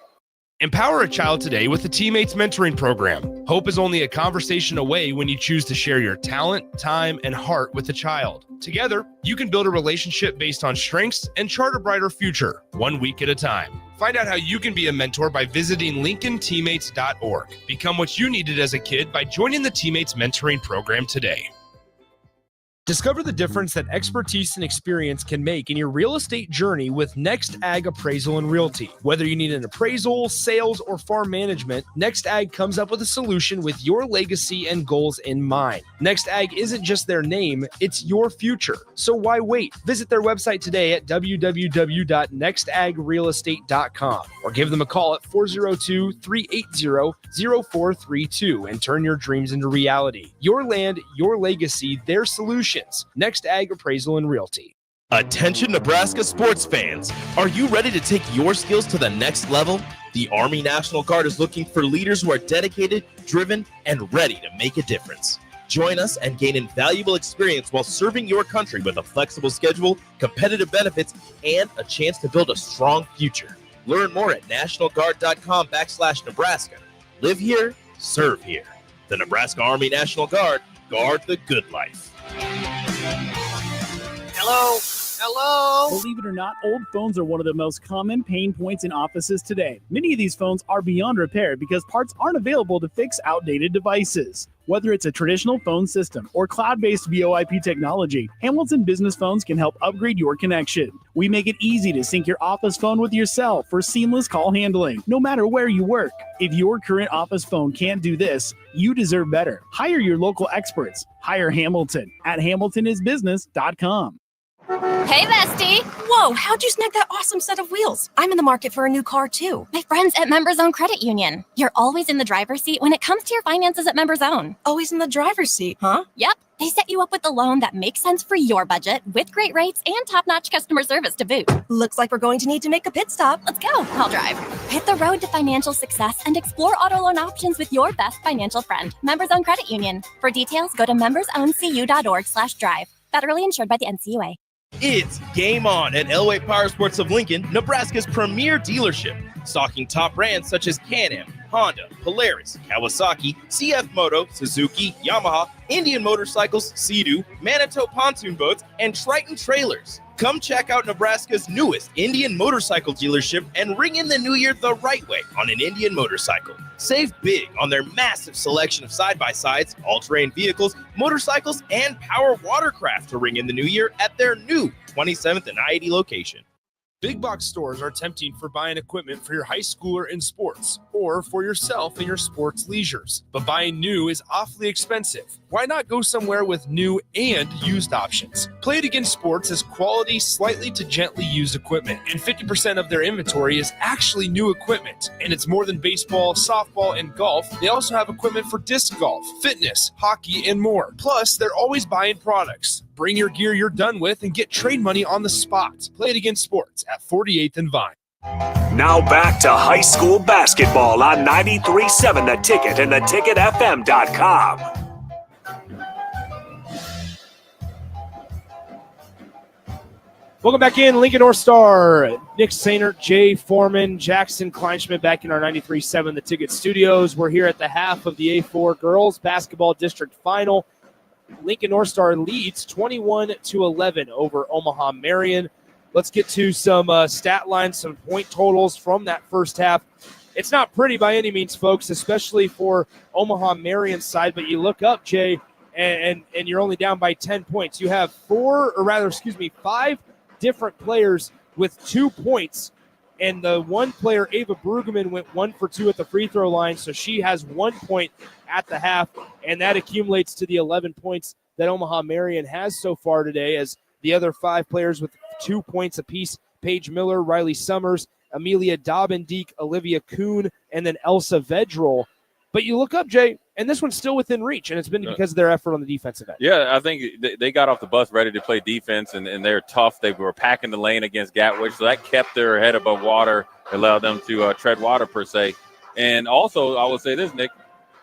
Empower a child today with the Teammates Mentoring Program. Hope is only a conversation away when you choose to share your talent, time, and heart with a child. Together, you can build a relationship based on strengths and chart a brighter future, 1 week at a time. Find out how you can be a mentor by visiting LincolnTeammates.org. Become what you needed as a kid by joining the Teammates Mentoring Program today. Discover the difference that expertise and experience can make in your real estate journey with Next Ag Appraisal and Realty. Whether you need an appraisal, sales, or farm management, Next Ag comes up with a solution with your legacy and goals in mind. Next Ag isn't just their name, it's your future. So why wait? Visit their website today at www.nextagrealestate.com or give them a call at 402-380-0432 and turn your dreams into reality. Your land, your legacy, their solution. Next Ag Appraisal and Realty. Attention Nebraska sports fans. Are you ready to take your skills to the next level? The Army National Guard is looking for leaders who are dedicated, driven, and ready to make a difference. Join us and gain invaluable experience while serving your country with a flexible schedule, competitive benefits, and a chance to build a strong future. Learn more at nationalguard.com/Nebraska. Live here, serve here. The Nebraska Army National Guard, guard the good life. Hello? Hello? Believe it or not, old phones are one of the most common pain points in offices today. Many of these phones are beyond repair because parts aren't available to fix outdated devices. Whether it's a traditional phone system or cloud-based VoIP technology, Hamilton Business Phones can help upgrade your connection. We make it easy to sync your office phone with yourself for seamless call handling, no matter where you work. If your current office phone can't do this, you deserve better. Hire your local experts. Hire Hamilton at hamiltonisbusiness.com. Hey, bestie! Whoa, how'd you snag that awesome set of wheels? I'm in the market for a new car, too. My friends at Members Own Credit Union. You're always in the driver's seat when it comes to your finances at Members Own. Always in the driver's seat, huh? Yep. They set you up with a loan that makes sense for your budget with great rates and top-notch customer service to boot. Looks like we're going to need to make a pit stop. Let's go. I'll drive. Hit the road to financial success and explore auto loan options with your best financial friend, Members Own Credit Union. For details, go to membersowncu.org/drive. Federally insured by the NCUA. It's game on at Elway Power Sports of Lincoln, Nebraska's premier dealership, stocking top brands such as Can-Am, Honda, Polaris, Kawasaki, CF Moto, Suzuki, Yamaha, Indian Motorcycles, Sea-Doo, Manitou pontoon boats, and Triton trailers. Come check out Nebraska's newest Indian motorcycle dealership and ring in the new year the right way on an Indian motorcycle. Save big on their massive selection of side-by-sides, all-terrain vehicles, motorcycles, and power watercraft to ring in the new year at their new 27th and I-80 location. Big box stores are tempting for buying equipment for your high schooler in sports or for yourself in your sports leisures. But buying new is awfully expensive. Why not go somewhere with new and used options? Play It Again Sports has quality, slightly to gently used equipment, and 50% of their inventory is actually new equipment. And it's more than baseball, softball, and golf. They also have equipment for disc golf, fitness, hockey, and more. Plus, they're always buying products. Bring your gear you're done with and get trade money on the spot. Play It Again Sports at 48th and Vine. Now back to high school basketball on 93.7 The Ticket and theticketfm.com. Welcome back in, Lincoln North Star. Nick Sainert, Jay Foreman, Jackson Kleinschmidt back in our 93.7 The Ticket studios. We're here at the half of the A-4 girls basketball district final. Lincoln North Star leads 21-11 over Omaha Marian. Let's get to some stat lines, some point totals from that first half. It's not pretty by any means, folks, especially for Omaha Marian's side, but you look up, Jay, and you're only down by 10 points. You have 5 different players with 2 points, and the one player, Ava Brueggemann, went 1 for 2 at the free throw line, so she has 1 point at the half, and that accumulates to the 11 points that Omaha Marian has so far today, as the other 5 players with 2 points apiece, Paige Miller, Riley Summers, Amelia Dobbendeek, Olivia Kuhn, and then Elsa Vedrol. But you look up, Jay, and this one's still within reach, and it's been because of their effort on the defensive end. Yeah, I think they got off the bus ready to play defense, and they're tough. They were packing the lane against Gatwick, so that kept their head above water, allowed them to tread water, per se. And also, I will say this, Nick,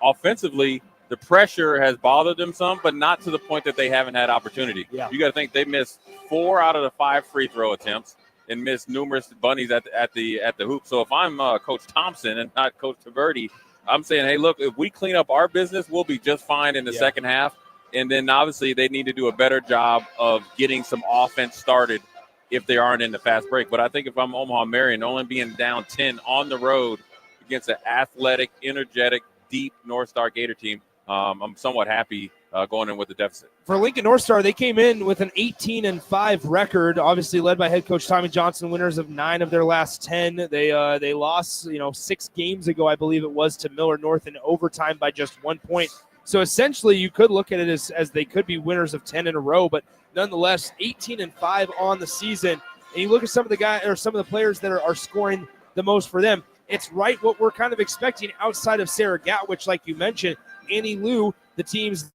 offensively, the pressure has bothered them some, but not to the point that they haven't had opportunity. Yeah. You got to think they missed 4 out of the 5 free throw attempts and missed numerous bunnies at the hoop. So if I'm Coach Thompson and not Coach Taverdi, I'm saying, hey, look, if we clean up our business, we'll be just fine in the second half. And then obviously they need to do a better job of getting some offense started if they aren't in the fast break. But I think if I'm Omaha Marian, only being down 10 on the road against an athletic, energetic, deep North Star Gator team, I'm somewhat happy going in with the deficit. For Lincoln North Star, they came in with an 18-5 record, obviously led by head coach Tommy Johnson, winners of 9 of their last 10. They lost, 6 games ago, I believe it was, to Miller North in overtime by just 1 point. So essentially, you could look at it as they could be winners of 10 in a row, but nonetheless, 18-5 on the season. And you look at some of the players that are scoring the most for them. It's right what we're kind of expecting outside of Sarah Gatwich, like you mentioned. Annie Liu, the team's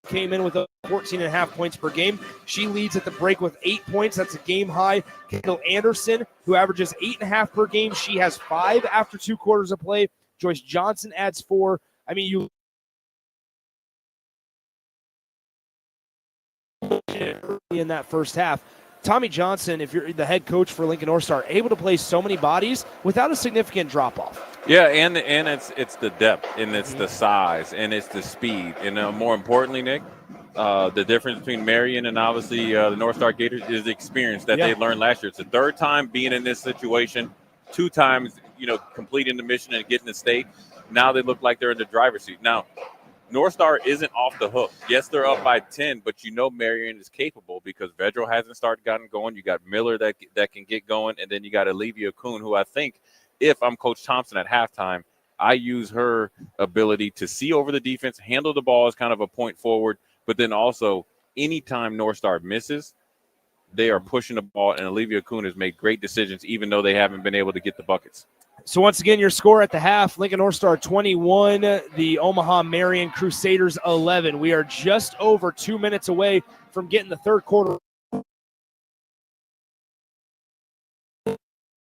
came in with 14.5 points per game. She leads at the break with 8 points. That's a game high. Kendall Anderson, who averages 8.5 per game. She has 5 after 2 quarters of play. Joyce Johnson adds 4. I mean, you in that first half. Tommy Johnson, if you're the head coach for Lincoln North Star, able to play so many bodies without a significant drop-off. Yeah, and it's the depth, and it's the size, and it's the speed. And more importantly, Nick, the difference between Marian and obviously the North Star Gators is the experience that they learned last year. It's the third time being in this situation, 2 times, completing the mission and getting the state. Now they look like they're in the driver's seat. Now, North Star isn't off the hook. Yes, they're up by 10, but Marian is capable because Vedral hasn't gotten going. You got Miller that can get going, and then you got Olivia Kuhn, who I think, if I'm Coach Thompson at halftime, I use her ability to see over the defense, handle the ball as kind of a point forward, but then also anytime North Star misses, they are pushing the ball, and Olivia Kuhn has made great decisions even though they haven't been able to get the buckets. So once again, your score at the half, Lincoln North Star 21, the Omaha Marian Crusaders 11. We are just over 2 minutes away from getting the third quarter.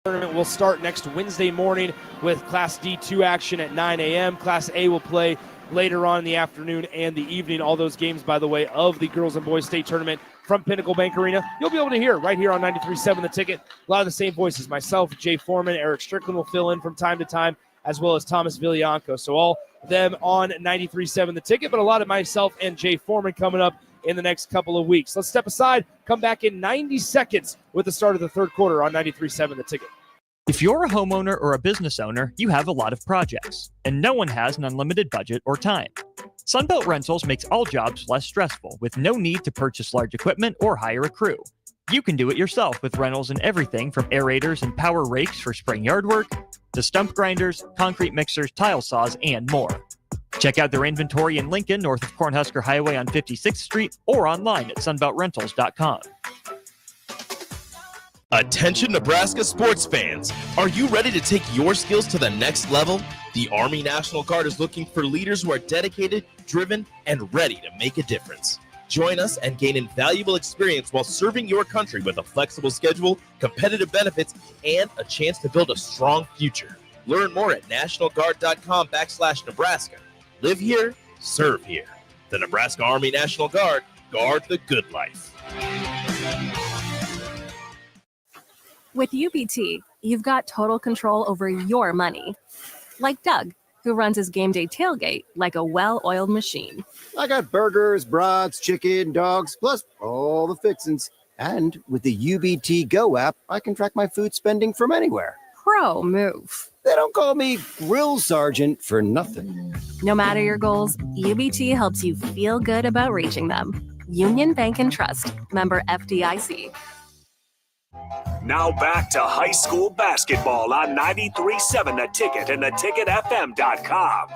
Tournament will start next Wednesday morning with Class D2 action at 9 a.m. Class A will play later on in the afternoon and the evening. All those games, by the way, of the girls and boys state tournament from Pinnacle Bank Arena, you'll be able to hear right here on 93.7 The Ticket. A lot of the same voices. Myself, Jay Foreman, Eric Strickland will fill in from time to time, as well as Thomas Villianco. So all them on 93.7 The Ticket, but a lot of myself and Jay Foreman coming up in the next couple of weeks. Let's step aside, come back in 90 seconds with the start of the third quarter on 93.7 The Ticket. If you're a homeowner or a business owner, you have a lot of projects, and no one has an unlimited budget or time. Sunbelt Rentals makes all jobs less stressful with no need to purchase large equipment or hire a crew. You can do it yourself with rentals in everything from aerators and power rakes for spring yard work to stump grinders, concrete mixers, tile saws, and more. Check out their inventory in Lincoln, north of Cornhusker Highway on 56th Street, or online at sunbeltrentals.com. Attention Nebraska sports fans. Are you ready to take your skills to the next level? The Army National Guard is looking for leaders who are dedicated, driven, and ready to make a difference. Join us and gain invaluable experience while serving your country with a flexible schedule, competitive benefits, and a chance to build a strong future. Learn more at nationalguard.com/Nebraska. Live here, serve here. The Nebraska Army National Guard, guard the good life. With UBT, you've got total control over your money. Like Doug, who runs his game day tailgate like a well-oiled machine. I got burgers, brats, chicken, dogs, plus all the fixins. And with the UBT Go app, I can track my food spending from anywhere. Pro move. They don't call me Grill Sergeant for nothing. No matter your goals, UBT helps you feel good about reaching them. Union Bank and Trust. Member FDIC. Now back to high school basketball on 93.7 The Ticket and theticketfm.com.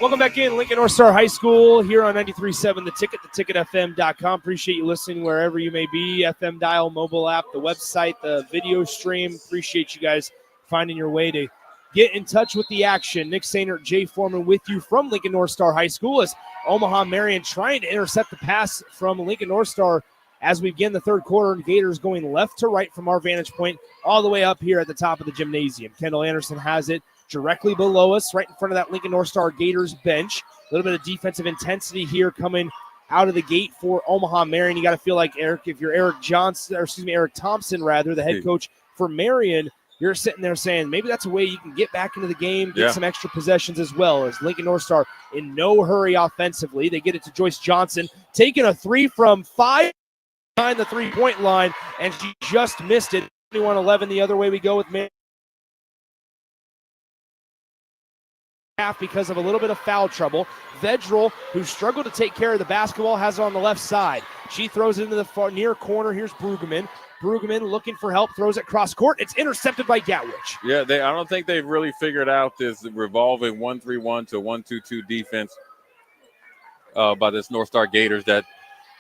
Welcome back in, Lincoln North Star High School here on 93.7 The Ticket, theticketfm.com. Appreciate you listening wherever you may be. FM dial, mobile app, the website, the video stream. Appreciate you guys finding your way to get in touch with the action. Nick Sainert, Jay Foreman with you from Lincoln North Star High School as Omaha Marian trying to intercept the pass from Lincoln North Star as we begin the third quarter. Gators going left to right from our vantage point all the way up here at the top of the gymnasium. Kendall Anderson has it directly below us, right in front of that Lincoln North Star Gators bench. A little bit of defensive intensity here coming out of the gate for Omaha Marian. You got to feel like, Eric, if you're Eric Thompson, the head coach for Marian, you're sitting there saying maybe that's a way you can get back into the game, get some extra possessions as well. As Lincoln North Star in no hurry offensively. They get it to Joyce Johnson, taking a three from 5 behind the three-point line, and she just missed it. 21-11 the other way we go with Marian. Because of a little bit of foul trouble. Vedral, who struggled to take care of the basketball, has it on the left side. She throws it into the far near corner. Here's Brueggemann. Brueggemann looking for help, throws it cross court. It's intercepted by Gatwich. Yeah, I don't think they've really figured out this revolving 1-3-1 to 1-2-2 defense by this North Star Gators that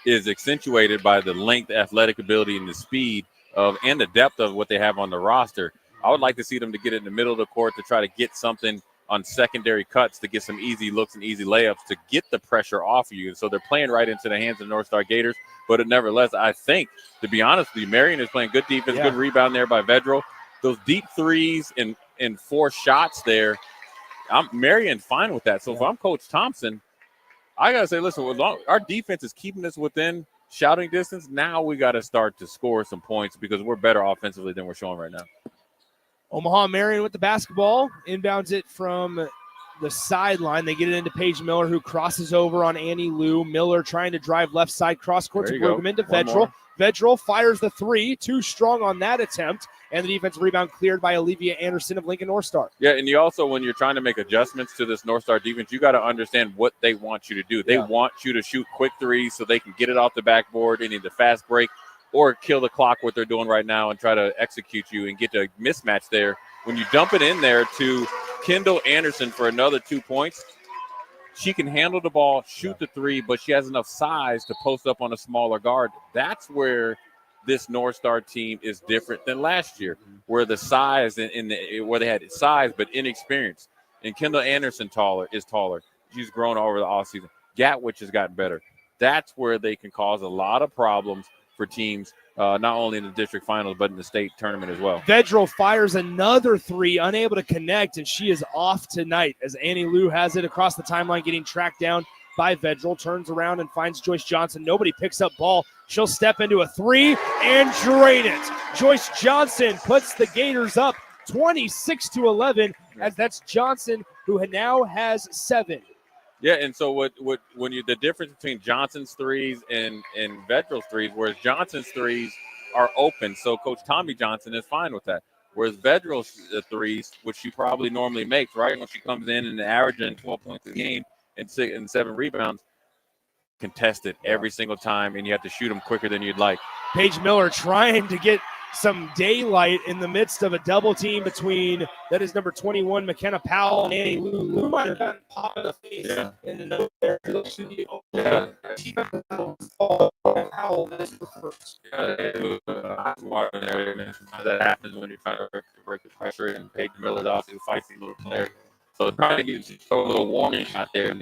is accentuated by the length, athletic ability, and the speed and the depth of what they have on the roster. I would like to see them to get it in the middle of the court to try to get something on secondary cuts to get some easy looks and easy layups to get the pressure off of you. And so they're playing right into the hands of the North Star Gators. But nevertheless, I think, to be honest with you, Marian is playing good defense, good rebound there by Vedral. Those deep threes and and force shots there, Marion fine with that. So if I'm Coach Thompson, I got to say, listen, our defense is keeping us within shouting distance. Now we got to start to score some points because we're better offensively than we're showing right now. Omaha Marian with the basketball, inbounds it from the sideline. They get it into Paige Miller, who crosses over on Annie Lou. Miller trying to drive left side, cross court to Bergman into Vedral. Vedral fires the three, too strong on that attempt, and the defensive rebound cleared by Olivia Anderson of Lincoln North Star. Yeah, and you also, when you're trying to make adjustments to this North Star defense, you got to understand what they want you to do. They want you to shoot quick threes so they can get it off the backboard and either fast break or kill the clock, what they're doing right now, and try to execute you and get a mismatch there. When you dump it in there to Kendall Anderson for another 2 points, she can handle the ball, shoot the three, but she has enough size to post up on a smaller guard. That's where this North Star team is different than last year, where the size where they had size but inexperience. And Kendall Anderson is taller. She's grown over the offseason. Gatwich has gotten better. That's where they can cause a lot of problems for teams, not only in the district finals, but in the state tournament as well. Vedral fires another three, unable to connect, and she is off tonight as Annie Lou has it across the timeline, getting tracked down by Vedral, turns around and finds Joyce Johnson. Nobody picks up ball. She'll step into a three and drain it. Joyce Johnson puts the Gators up 26-11, as that's Johnson, who now has 7. Yeah, and so the difference between Johnson's threes and Vedral's threes, whereas Johnson's threes are open, so Coach Tommy Johnson is fine with that. Whereas Vedral's threes, which she probably normally makes, right, when she comes in and averaging 12 points a game and 7 rebounds, contested every single time, and you have to shoot them quicker than you'd like. Paige Miller trying to get some daylight in the midst of a double team between, that is number 21, McKenna Powell, and Annie Lou. Lou might have gotten popped in the face in the note there. Powell missed the first. That happens when you're trying to break the pressure, and Paige Miller's obviously a feisty little player. So trying to get a little warning shot there.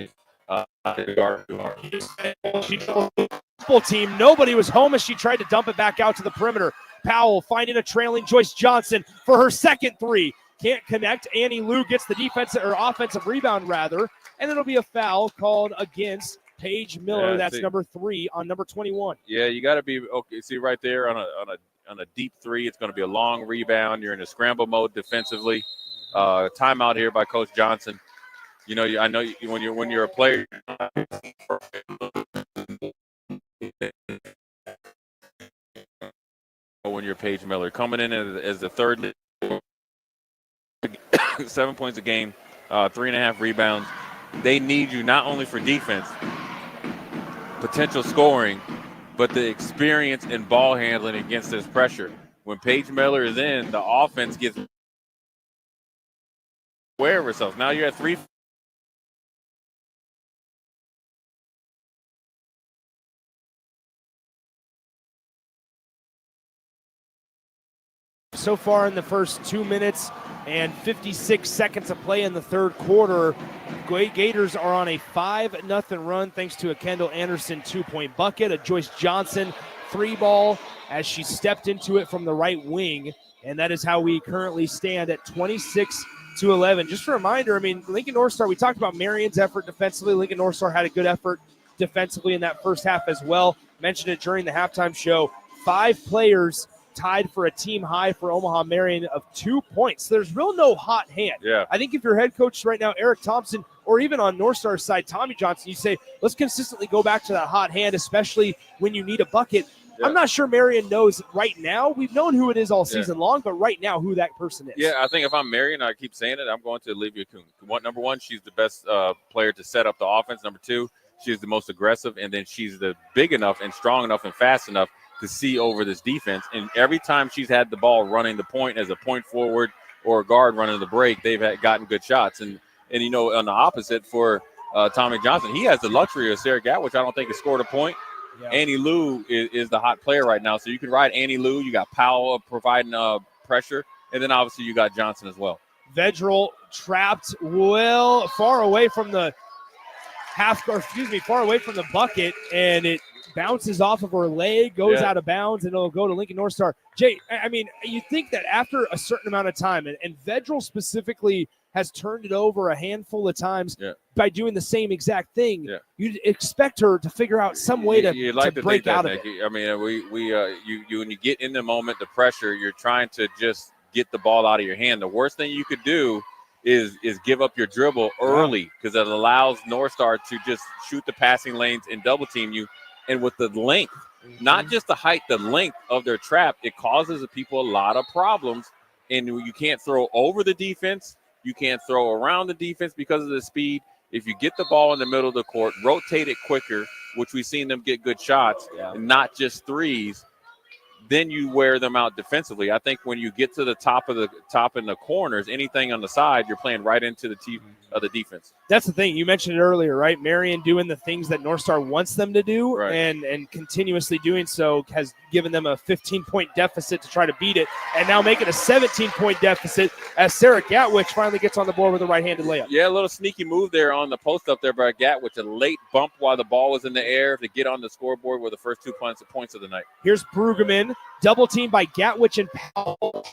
Full team. Nobody was home as she tried to dump it back out to the perimeter. Powell finding a trailing Joyce Johnson for her second three. Can't connect. Annie Lou gets the offensive rebound rather, and it'll be a foul called against Paige Miller. That's number 3 on number 21. Yeah, you got to be okay. See right there on a deep three, it's going to be a long rebound. You're in a scramble mode defensively. Timeout here by Coach Johnson. You know, I know when you're a player. When you're Paige Miller coming in as the third, 7 points a game, 3.5 rebounds. They need you not only for defense, potential scoring, but the experience and ball handling against this pressure. When Paige Miller is in, the offense gets aware of herself. Now you're at 3. So far in the first 2 minutes and 56 seconds of play in the third quarter, Gators are on a 5-0 run thanks to a Kendall Anderson 2-point bucket, a Joyce Johnson 3-ball as she stepped into it from the right wing, and that is how we currently stand at 26-11. Just a reminder, I mean, Lincoln North Star, we talked about Marion's effort defensively. Lincoln North Star had a good effort defensively in that first half as well. Mentioned it during the halftime show. 5 players tied for a team high for Omaha Marian of 2 points. There's real no hot hand. Yeah. I think if your head coach right now, Eric Thompson, or even on North Star's side, Tommy Johnson, you say, let's consistently go back to that hot hand, especially when you need a bucket. Yeah. I'm not sure Marian knows right now. We've known who it is all season long, but right now who that person is. Yeah, I think if I'm Marian, I keep saying it, I'm going to Olivia Kuhn. Number 1, she's the best player to set up the offense. Number 2, she's the most aggressive, and then she's the big enough and strong enough and fast enough to see over this defense. And every time she's had the ball running the point as a point forward or a guard running the break, they've gotten good shots. And you know, on the opposite for Tommy Johnson, he has the luxury of Sarah Gatt, which I don't think has scored a point. Yeah. Annie Lou is the hot player right now. So you can ride Annie Lou. You got Powell providing pressure. And then obviously you got Johnson as well. Vedral trapped far away from the bucket, and it bounces off of her leg, goes out of bounds, and it'll go to Lincoln North Star. Jay, I mean, you think that after a certain amount of time, and Vedral specifically has turned it over a handful of times by doing the same exact thing, you'd expect her to figure out some way to break out of it. I mean, when you get in the moment, the pressure, you're trying to just get the ball out of your hand. The worst thing you could do is give up your dribble early, because it allows North Star to just shoot the passing lanes and double team you. And with the length, not just the height, the length of their trap, it causes the people a lot of problems. And you can't throw over the defense. You can't throw around the defense because of the speed. If you get the ball in the middle of the court, rotate it quicker, which we've seen them get good shots, and not just threes, then you wear them out defensively. I think when you get to the top in the corners, anything on the side, you're playing right into the teeth of the defense. That's the thing. You mentioned it earlier, right? Marian doing the things that North Star wants them to do, and continuously doing so has given them a 15-point deficit to try to beat it, and now make it a 17-point deficit as Sarah Gatwich finally gets on the board with a right-handed layup. Yeah, a little sneaky move there on the post up there by Gatwich, a late bump while the ball was in the air to get on the scoreboard with the first 2 points of the night. Here's Brueggemann, double team by Gatwich and Powell.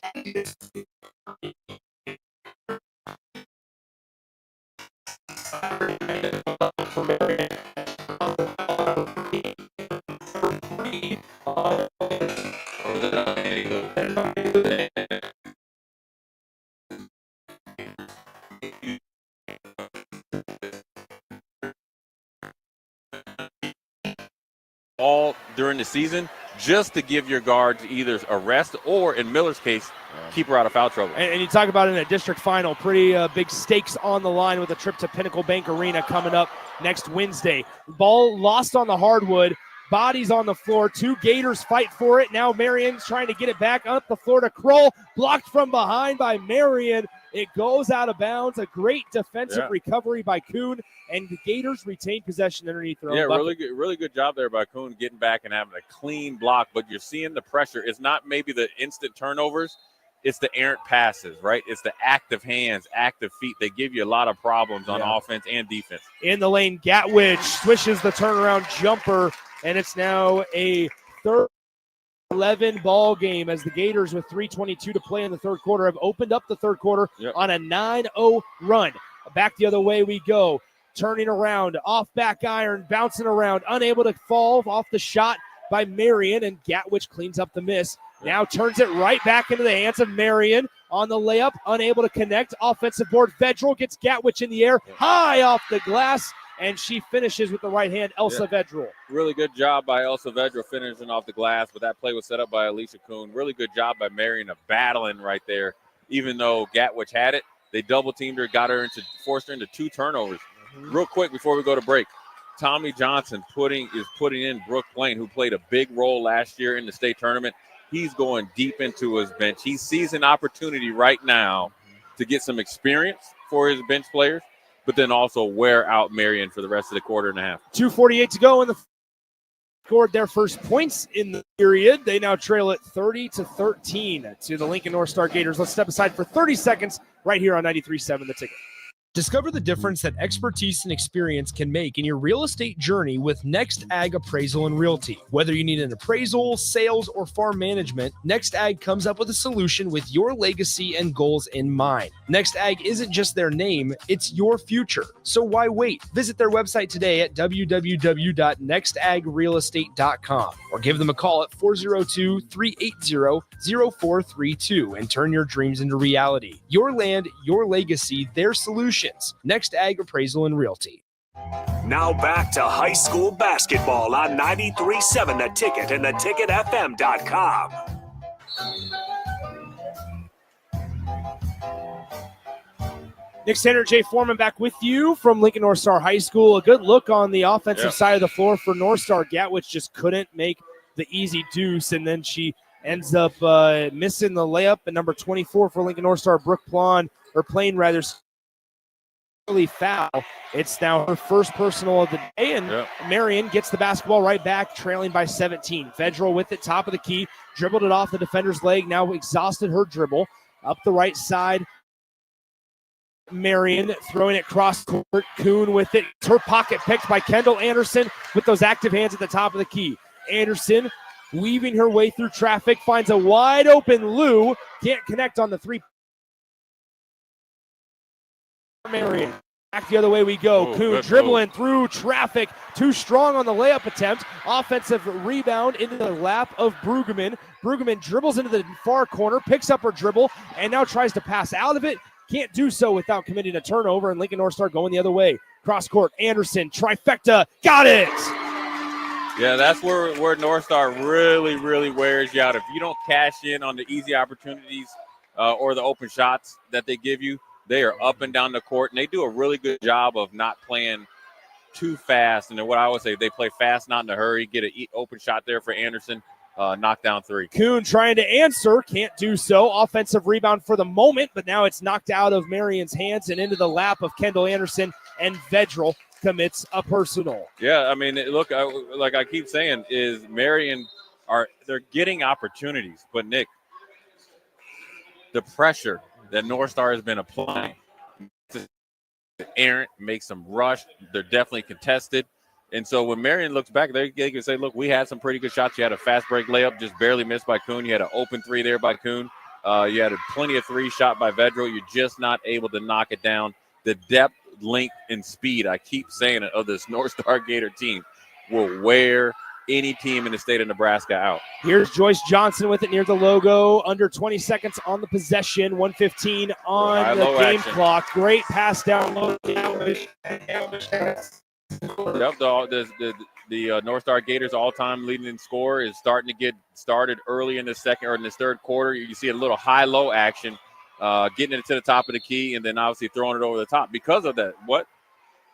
All during the season, just to give your guards either a rest or, in Miller's case, keep her out of foul trouble. And you talk about in a district final, pretty big stakes on the line with a trip to Pinnacle Bank Arena coming up next Wednesday. Ball lost on the hardwood. Bodies on the floor. Two Gators fight for it. Now Marian's trying to get it back up the floor to Kroll. Blocked from behind by Marian. It goes out of bounds. A great defensive recovery by Kuhn, and the Gators retain possession underneath their own bucket. Really good job there by Kuhn getting back and having a clean block. But you're seeing the pressure. It's not maybe the instant turnovers. It's the errant passes, right? It's the active hands, active feet. They give you a lot of problems on offense and defense. In the lane, Gatwich swishes the turnaround jumper, and it's now a third 11 ball game as the Gators, with 3:22 to play in the third quarter, have opened up the third quarter on a 9-0 run. Back the other way we go. Turning around, off back iron, bouncing around, unable to fall off the shot by Marian, and Gatwich cleans up the miss. Now turns it right back into the hands of Marian on the layup, unable to connect. Offensive board, Vedral gets Gatwich in the air, high off the glass, and she finishes with the right hand, Elsa Vedral. Really good job by Elsa Vedral finishing off the glass, but that play was set up by Alicia Kuhn. Really good job by Marian of battling right there. Even though Gatwich had it, they double teamed her, forced her into 2 turnovers. Real quick before we go to break, Tommy Johnson is putting in Brooke Blaine, who played a big role last year in the state tournament. He's going deep into his bench. He sees an opportunity right now to get some experience for his bench players, but then also wear out Marian for the rest of the quarter and a half. 2:48 to go in the scored their first points in the period. They now trail it 30-13 to the Lincoln North Star Gators. Let's step aside for 30 seconds right here on 93.7 The Ticket. Discover the difference that expertise and experience can make in your real estate journey with Next Ag Appraisal and Realty. Whether you need an appraisal, sales, or farm management, Next Ag comes up with a solution with your legacy and goals in mind. Next Ag isn't just their name, it's your future. So why wait? Visit their website today at www.nextagrealestate.com or give them a call at 402-380-0432 and turn your dreams into reality. Your land, your legacy, their solution. Next Ag Appraisal and Realty. Now back to high school basketball on 93.7 The Ticket and theticketfm.com. Nick Sander, Jay Foreman back with you from Lincoln North Star High School. A good look on the offensive side of the floor for North Star. Gatwich just couldn't make the easy deuce, and then she ends up missing the layup. And number 24 for Lincoln North Star, Brooke Plain rather, foul. It's now her first personal of the day, and Marian gets the basketball right back, trailing by 17. Vedral with it, top of the key, dribbled it off the defender's leg, now exhausted her dribble. Up the right side, Marian throwing it cross court. Kuhn with it. It's her pocket picked by Kendall Anderson with those active hands at the top of the key. Anderson weaving her way through traffic, finds a wide open Lou. Can't connect on the three. Marian. Back the other way we go. Kuhn dribbling through traffic. Too strong on the layup attempt. Offensive rebound into the lap of Brueggemann. Brueggemann dribbles into the far corner, picks up her dribble, and now tries to pass out of it. Can't do so without committing a turnover, and Lincoln North Star going the other way. Cross court, Anderson, trifecta, got it! Yeah, that's where North Star really, really wears you out. If you don't cash in on the easy opportunities or the open shots that they give you, they are up and down the court, and they do a really good job of not playing too fast. And then what I always say, they play fast, not in a hurry. Get an open shot there for Anderson, knockdown three. Kuhn trying to answer, can't do so. Offensive rebound for the moment, but now it's knocked out of Marian's hands and into the lap of Kendall Anderson, and Vedral commits a personal. Yeah, I mean, look, like I keep saying, is Marian they're getting opportunities, but Nick, the pressure that North Star has been applying, errant, makes them rush. They're definitely contested. And so when Marian looks back, they can say, look, we had some pretty good shots. You had a fast break layup, just barely missed by Kuhn. You had an open three there by Kuhn. You had plenty of three shot by Vedral. You're just not able to knock it down. The depth, length, and speed, I keep saying it, of this North Star Gator team will wear any team in the state of Nebraska out. Here's Joyce Johnson with it near the logo. Under 20 seconds on the possession. 1:15 on the game clock. Great pass down low. Yep, the North Star Gators all-time leading scorer is starting to get started early in the second or in this third quarter. You see a little high-low action, getting it to the top of the key, and then obviously throwing it over the top. Because of that,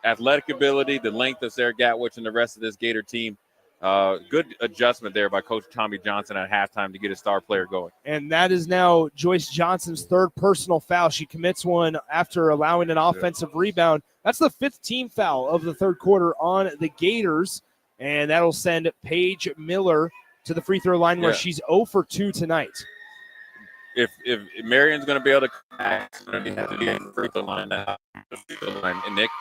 athletic ability, the length of Sarah Gatwich and the rest of this Gator team. Good adjustment there by Coach Tommy Johnson at halftime to get a star player going. And that is now Joyce Johnson's third personal foul. She commits one after allowing an offensive rebound. That's the fifth team foul of the third quarter on the Gators, and that'll send Paige Miller to the free throw line where she's 0 for 2 tonight. If Marian's going to be able to come back, it's going to have to be at the free throw line now. And Nick,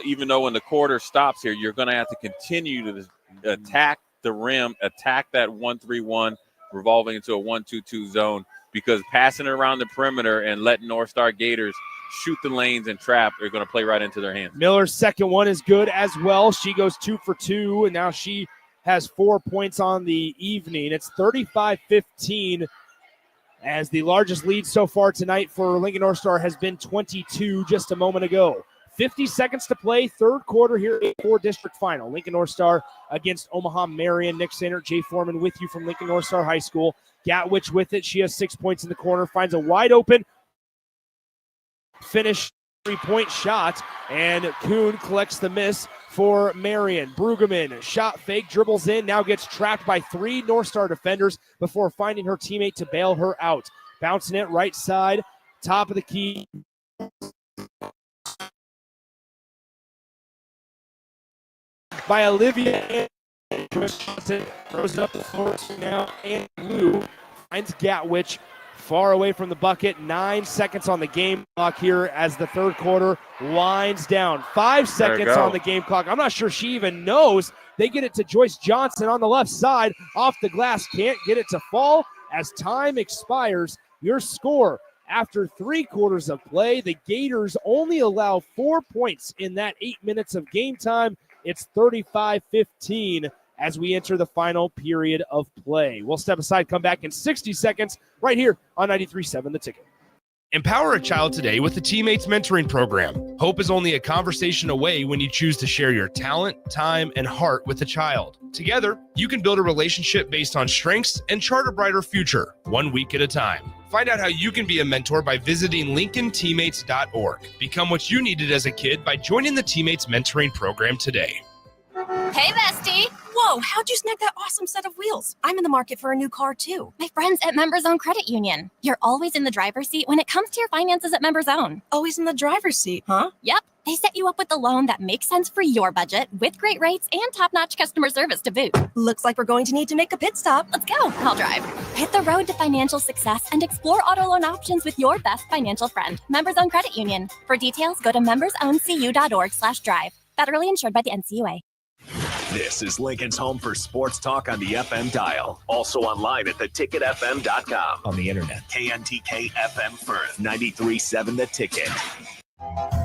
even though when the quarter stops here, you're going to have to continue to attack the rim, attack that 1-3-1, revolving into a 1-2-2 zone, because passing it around the perimeter and letting North Star Gators shoot the lanes and trap are going to play right into their hands. Miller's second one is good as well. She goes 2 for 2, and now she has 4 points on the evening. It's 35-15 as the largest lead so far tonight for Lincoln North Star has been 22 just a moment ago. 50 seconds to play, third quarter here, A-4 district final. Lincoln North Star against Omaha Marian. Nick Sainer, Jay Foreman with you from Lincoln North Star High School. Gatwich with it. She has 6 points in the corner, finds a wide open finish three-point shot, and Kuhn collects the miss for Marian. Brueggemann, shot fake, dribbles in, now gets trapped by 3 North Star defenders before finding her teammate to bail her out. Bouncing it right side, top of the key. By Olivia. Johnson throws it up the floor now, and Lou finds Gatwich far away from the bucket. 9 seconds on the game clock here as the third quarter winds down. 5 seconds on the game clock. I'm not sure she even knows. They get it to Joyce Johnson on the left side. Off the glass, can't get it to fall. As time expires, your score after 3 quarters of play, the Gators only allow 4 points in that 8 minutes of game time. It's 35-15 as we enter the final period of play. We'll step aside, come back in 60 seconds right here on 93.7 The Ticket. Empower a child today with the Teammates Mentoring Program. Hope is only a conversation away when you choose to share your talent, time, and heart with a child. Together, you can build a relationship based on strengths and chart a brighter future, 1 week at a time. Find out how you can be a mentor by visiting LincolnTeammates.org. Become what you needed as a kid by joining the Teammates Mentoring Program today. Hey, bestie. Whoa, how'd you snag that awesome set of wheels? I'm in the market for a new car, too. My friends at Members Own Credit Union. You're always in the driver's seat when it comes to your finances at Members Own. Always in the driver's seat, huh? Yep. They set you up with a loan that makes sense for your budget with great rates and top-notch customer service to boot. Looks like we're going to need to make a pit stop. Let's go. I'll drive. Hit the road to financial success and explore auto loan options with your best financial friend, Members Own Credit Union. For details, go to membersowncu.org/drive. Federally insured by the NCUA. This is Lincoln's home for sports talk on the FM dial. Also online at theticketfm.com. On the internet. KNTK FM Firth, 93.7 The Ticket.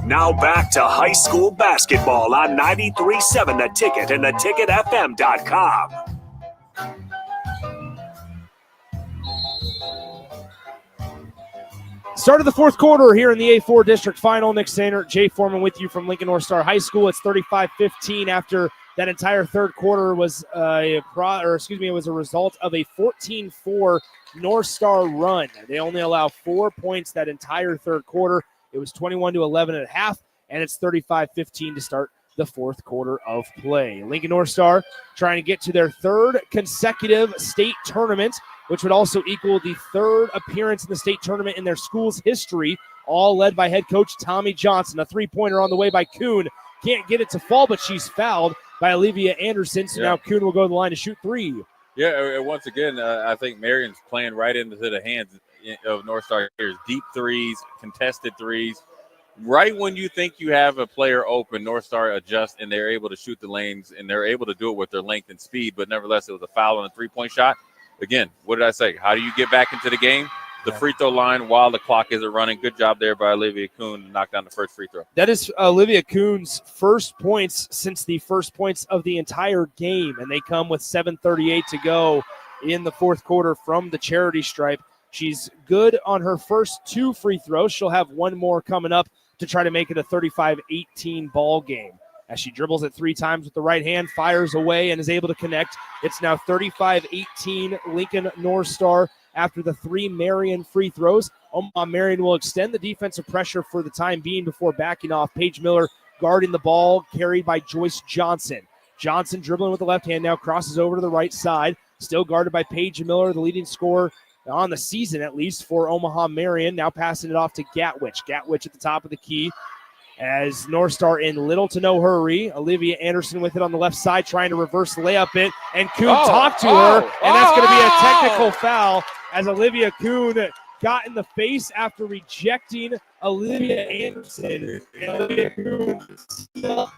Now back to high school basketball on 93.7 The Ticket and theticketfm.com. Start of the fourth quarter here in the A-4 district final. Nick Sainer, Jay Foreman with you from Lincoln North Star High School. It's 35-15 after that entire third quarter was it was a result of a 14-4 North Star run. They only allow 4 points that entire third quarter. It was 21-11 at half, and it's 35-15 to start the fourth quarter of play. Lincoln North Star trying to get to their third consecutive state tournament, which would also equal the third appearance in the state tournament in their school's history, all led by head coach Tommy Johnson. A three-pointer on the way by Kuhn. Can't get it to fall, but she's fouled by Olivia Anderson, so now Kuhn will go to the line to shoot three. Yeah, once again, I think Marian's playing right into the hands of North Star here. Deep threes, contested threes. Right when you think you have a player open, North Star adjusts, and they're able to shoot the lanes, and they're able to do it with their length and speed, but nevertheless, it was a foul on a three-point shot. Again, what did I say? How do you get back into the game? The free throw line while the clock isn't running. Good job there by Olivia Kuhn to knock down the first free throw. That is Olivia Kuhn's first points since the first points of the entire game, and they come with 7:38 to go in the fourth quarter from the charity stripe. She's good on her first two free throws. She'll have one more coming up to try to make it a 35-18 ball game. As she dribbles it three times with the right hand, fires away, and is able to connect. It's now 35-18 Lincoln North Star after the three Marian free throws. Omaha Marian will extend the defensive pressure for the time being before backing off. Paige Miller guarding the ball, carried by Joyce Johnson. Johnson dribbling with the left hand now, crosses over to the right side. Still guarded by Paige Miller, the leading scorer on the season at least for Omaha Marian. Now passing it off to Gatwich. Gatwich at the top of the key as North Star in little to no hurry. Olivia Anderson with it on the left side, trying to reverse layup it, and Kuhn talked to her, and that's going to be a technical foul as Olivia Kuhn got in the face after rejecting Olivia Anderson. And Olivia Kuhn still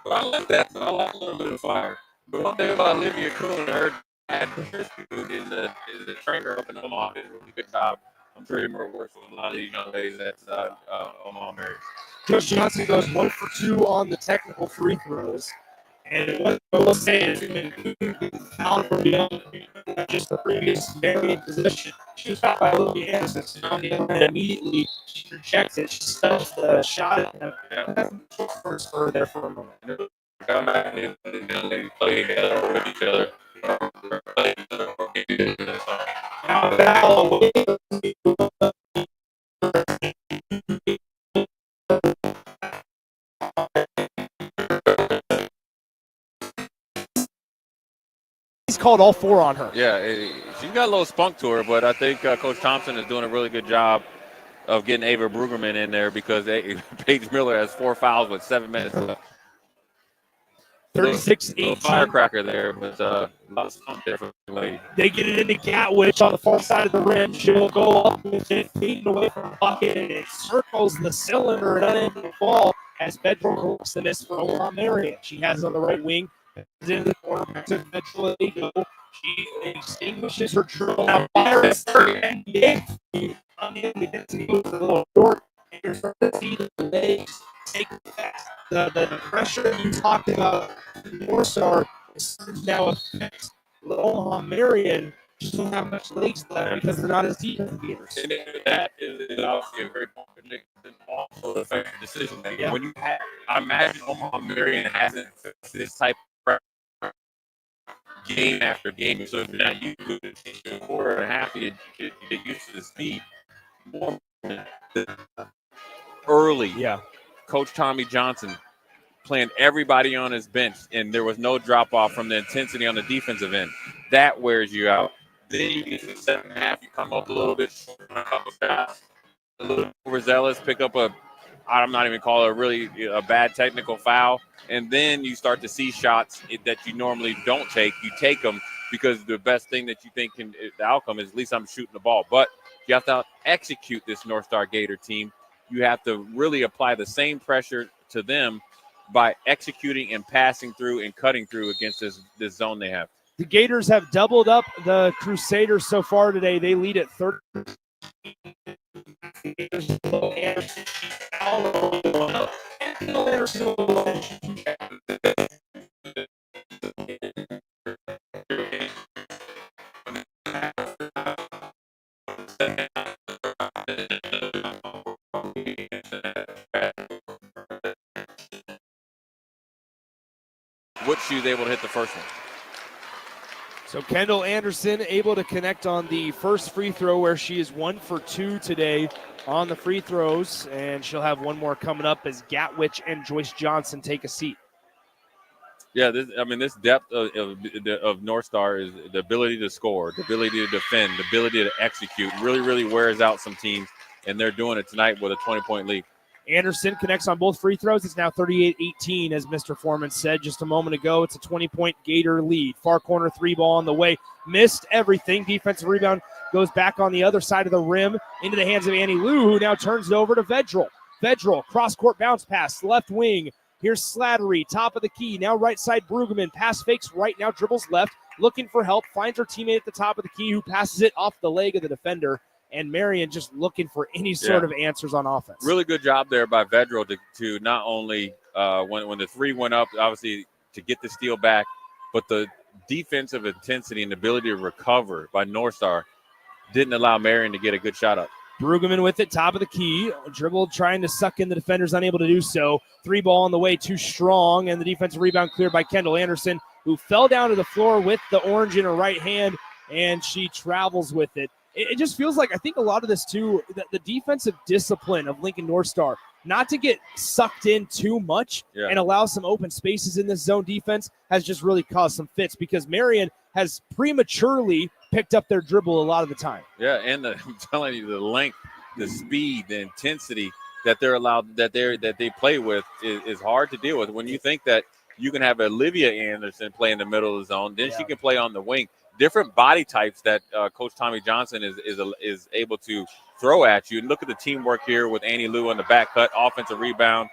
I like that. I like a little bit of fire. But one thing about Olivia Kuhn, her dad, is a trainer up in Omaha. Did a really good job. I'm sure he works with a lot of these young ladies at Omaha Marian. Coach Johnson goes 1 for 2 on the technical free throws. And what I will say is found from beyond just the previous Marian position. She was fouled by Olivia Anderson, and immediately she rejects it. She stuffs the shot and first for there for a moment. Come back and they play together with each other. He's called all four on her. Yeah, she's got a little spunk to her, but I think Coach Thompson is doing a really good job of getting Ava Brugerman in there because Paige Miller has 4 fouls with 7 minutes left. 36-18. Firecracker there, but a lot of spunk there for the lady. They get it into Gatwich on the far side of the rim. She'll go up with it, feeding away from the bucket, and it circles the cylinder and unable to fall as Bedford hooks the miss for Omaha Marian. She has it on the right wing. In the corner, back to Metro Legal. She extinguishes her dribble. Now fires her NBA. Unable to go to the little short. And you're starting to see the legs take effect. The pressure you talked about, North Star, is now affects Omaha Marian. Just don't have much legs left because they're not as deep as the Gators. And that is obviously a great point. effective decision making. Yeah. When you have, I imagine Omaha Marian hasn't fixed this type of game after game. So if you're not used to it, a quarter and a half, you get used to the speed. More early, Coach Tommy Johnson playing everybody on his bench, and there was no drop off from the intensity on the defensive end. That wears you out. Then you get to the second half, you come up a little bit short on a couple shots, a little overzealous, pick up I'm not even calling it really a bad technical foul, and then you start to see shots that you normally don't take. You take them because the best thing that you think the outcome is at least I'm shooting the ball. But you have to execute this North Star Gator team. You have to really apply the same pressure to them by executing and passing through and cutting through against this zone they have. The Gators have doubled up the Crusaders so far today. They lead at 30. Which she was able to hit the first one. So Kendall Anderson able to connect on the first free throw, where she is 1 for 2 today on the free throws, and she'll have one more coming up as Gatwich and Joyce Johnson take a seat. Yeah, this depth of North Star is the ability to score, the ability to defend, the ability to execute. Really, really wears out some teams, and they're doing it tonight with a 20-point lead. Anderson connects on both free throws. It's now 38-18, as Mr. Foreman said just a moment ago. It's a 20-point Gator lead. Far corner three ball on the way. Missed everything. Defensive rebound goes back on the other side of the rim into the hands of Annie Lou, who now turns it over to Vedral. Vedral, cross-court bounce pass, left wing. Here's Slattery, top of the key. Now right side Brueggemann. Pass fakes right, now dribbles left. Looking for help. Finds her teammate at the top of the key, who passes it off the leg of the defender. And Marian just looking for any sort of answers on offense. Really good job there by Vedral to not only when the three went up, obviously to get the steal back, but the defensive intensity and ability to recover by North Star didn't allow Marian to get a good shot up. Brueggemann with it, top of the key. Dribble trying to suck in the defenders, unable to do so. Three ball on the way, too strong, and the defensive rebound cleared by Kendall Anderson, who fell down to the floor with the orange in her right hand, and she travels with it. It just feels like, I think a lot of this too, the defensive discipline of Lincoln North Star, not to get sucked in too much and allow some open spaces in this zone defense, has just really caused some fits, because Marian has prematurely picked up their dribble a lot of the time. Yeah, and I'm telling you, the length, the speed, the intensity that they're allowed, that they play with is hard to deal with. When you think that you can have Olivia Anderson play in the middle of the zone, then she can play on the wing. Different body types that Coach Tommy Johnson is able to throw at you. And look at the teamwork here with Annie Lou on the back cut, offensive rebound,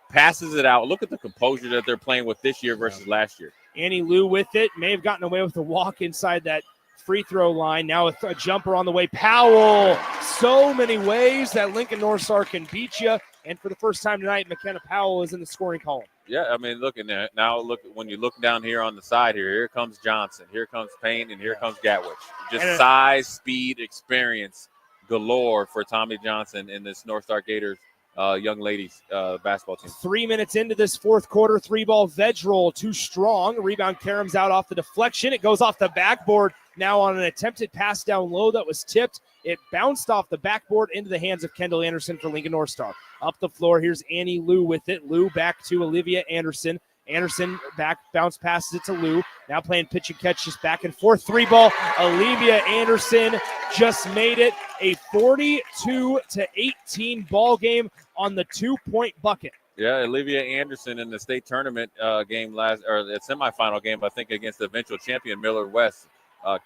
passes it out. Look at the composure that they're playing with this year versus last year. Annie Lou with it, may have gotten away with a walk inside that free throw line. Now a jumper on the way. Powell, so many ways that Lincoln North Star can beat you. And for the first time tonight, McKenna Powell is in the scoring column. Yeah, I mean, look at that. Now, look, when you look down here on the side here comes Johnson, here comes Payne, and here comes Gatwich. Just size, speed, experience galore for Tommy Johnson and this North Star Gators young ladies basketball team. 3 minutes into this fourth quarter, three ball Vedral, too strong. Rebound Karam's out off the deflection. It goes off the backboard now on an attempted pass down low that was tipped. It bounced off the backboard into the hands of Kendall Anderson for Lincoln North Star. Up the floor, here's Annie Lou with it. Lou back to Olivia Anderson. Anderson back, bounce passes it to Lou. Now playing pitch and catch, just back and forth. Three ball, Olivia Anderson just made it a 42-18 ball game on the 2-point bucket. Yeah, Olivia Anderson in the state tournament game the semifinal game, I think, against the eventual champion Millard West,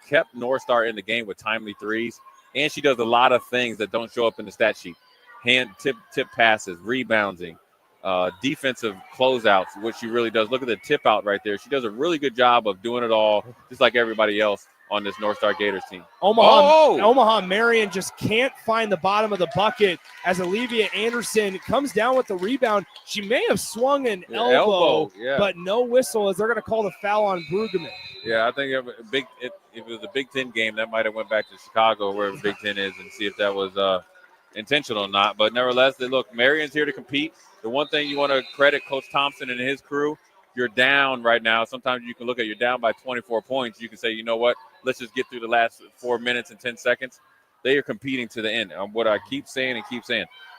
kept North Star in the game with timely threes. And she does a lot of things that don't show up in the stat sheet. Hand tip passes, rebounding, defensive closeouts, which she really does. Look at the tip out right there. She does a really good job of doing it all, just like everybody else on this North Star Gators team. Omaha Marian just can't find the bottom of the bucket as Olivia Anderson comes down with the rebound. She may have swung an elbow, but no whistle, as they're going to call the foul on Brueggemann. Yeah, I think if it was a Big Ten game, that might have went back to Chicago, where the Big Ten is, and see if that was intentional or not. But nevertheless, look, Marion's here to compete. The one thing you want to credit Coach Thompson and his crew, you're down right now. Sometimes you can look at you're down by 24 points. You can say, you know what, let's just get through the last 4 minutes and 10 seconds. They are competing to the end. What I keep saying,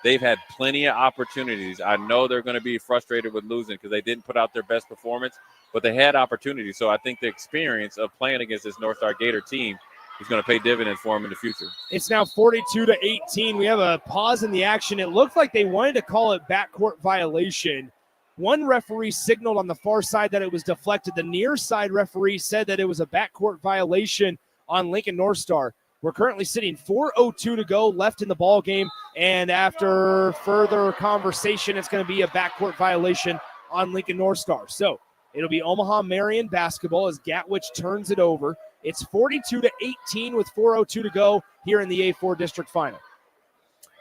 they've had plenty of opportunities. I know they're going to be frustrated with losing because they didn't put out their best performance, but they had opportunities. So I think the experience of playing against this North Star Gator team is going to pay dividends for them in the future. It's now 42-18. We have a pause in the action. It looked like they wanted to call it backcourt violation. One referee signaled on the far side that it was deflected. The near side referee said that it was a backcourt violation on Lincoln North Star. We're currently sitting 4:02 to go left in the ball game, and after further conversation, it's going to be a backcourt violation on Lincoln North Star. So it'll be Omaha Marian basketball as Gatwich turns it over. It's 42-18 with 4:02 to go here in the A4 district final.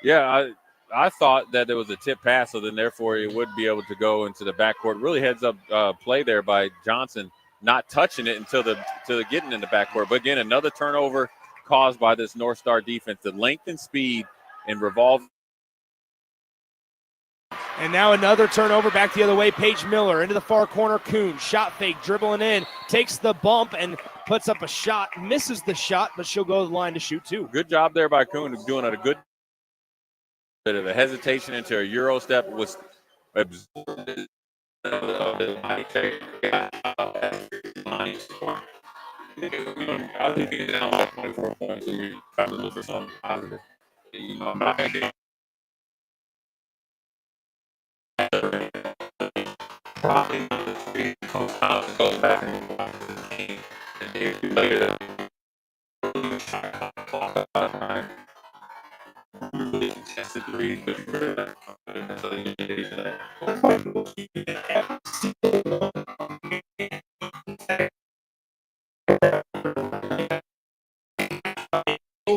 Yeah, I thought that there was a tip pass, so then therefore it would be able to go into the backcourt. Really heads up play there by Johnson, not touching it until getting in the backcourt. But again, another turnover caused by this North Star defense. The length and speed and revolve. And now another turnover back the other way. Paige Miller into the far corner. Kuhn, shot fake, dribbling in, takes the bump and puts up a shot, misses the shot, but she'll go to the line to shoot two. Good job there by Kuhn, doing a good bit of a hesitation into a Euro step, was absorbed. I think he's down by 24 points, so you try to look for something positive. You know, I'm not going to get probably not the street. Coach Thompson goes back and watches the team. And if you look at it, shot clock about time. Really contested threes, but you really like confidence. So you need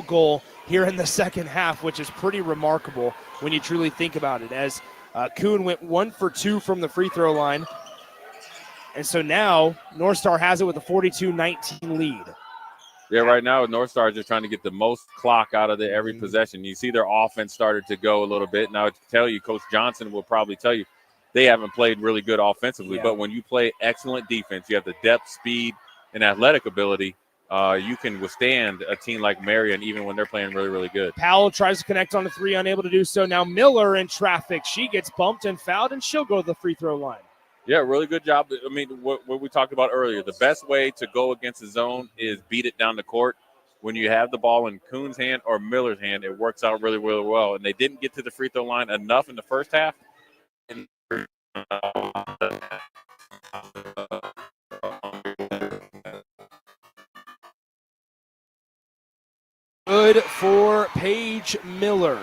goal here in the second half, which is pretty remarkable when you truly think about it, as Kuhn went 1 for 2 from the free throw line. And so now North Star has it with a 42-19 lead. Yeah, right now North Star is just trying to get the most clock out of every possession. You see their offense started to go a little bit. Now, to tell you, Coach Johnson will probably tell you they haven't played really good offensively. But when you play excellent defense, you have the depth, speed, and athletic ability, you can withstand a team like Marian even when they're playing really, really good. Powell tries to connect on a three, unable to do so. Now Miller in traffic. She gets bumped and fouled, and she'll go to the free throw line. Yeah, really good job. I mean, what we talked about earlier, the best way to go against the zone is beat it down the court. When you have the ball in Kuhn's hand or Miller's hand, it works out really, really well. And they didn't get to the free throw line enough in the first half. Good for Paige Miller.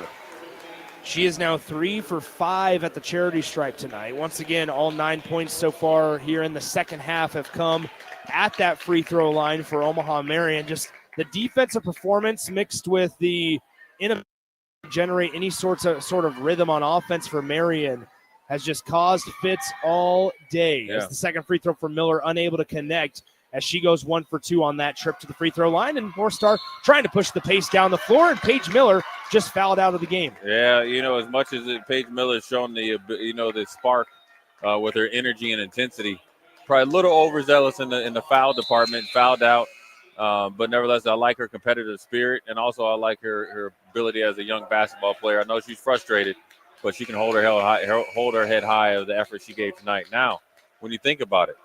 She is now 3 for 5 at the charity stripe tonight. Once again, all 9 points so far here in the second half have come at that free throw line for Omaha Marian. Just the defensive performance mixed with the inability to generate any sort of rhythm on offense for Marian has just caused fits all day. Yeah. As the second free throw for Miller unable to connect, as she goes 1 for 2 on that trip to the free throw line. And North Star trying to push the pace down the floor, and Paige Miller just fouled out of the game. Yeah, as much as Paige Miller has shown the spark with her energy and intensity, probably a little overzealous in the foul department, fouled out. But nevertheless, I like her competitive spirit, and also I like her ability as a young basketball player. I know she's frustrated, but she can hold her head high of the effort she gave tonight. Now, when you think about it,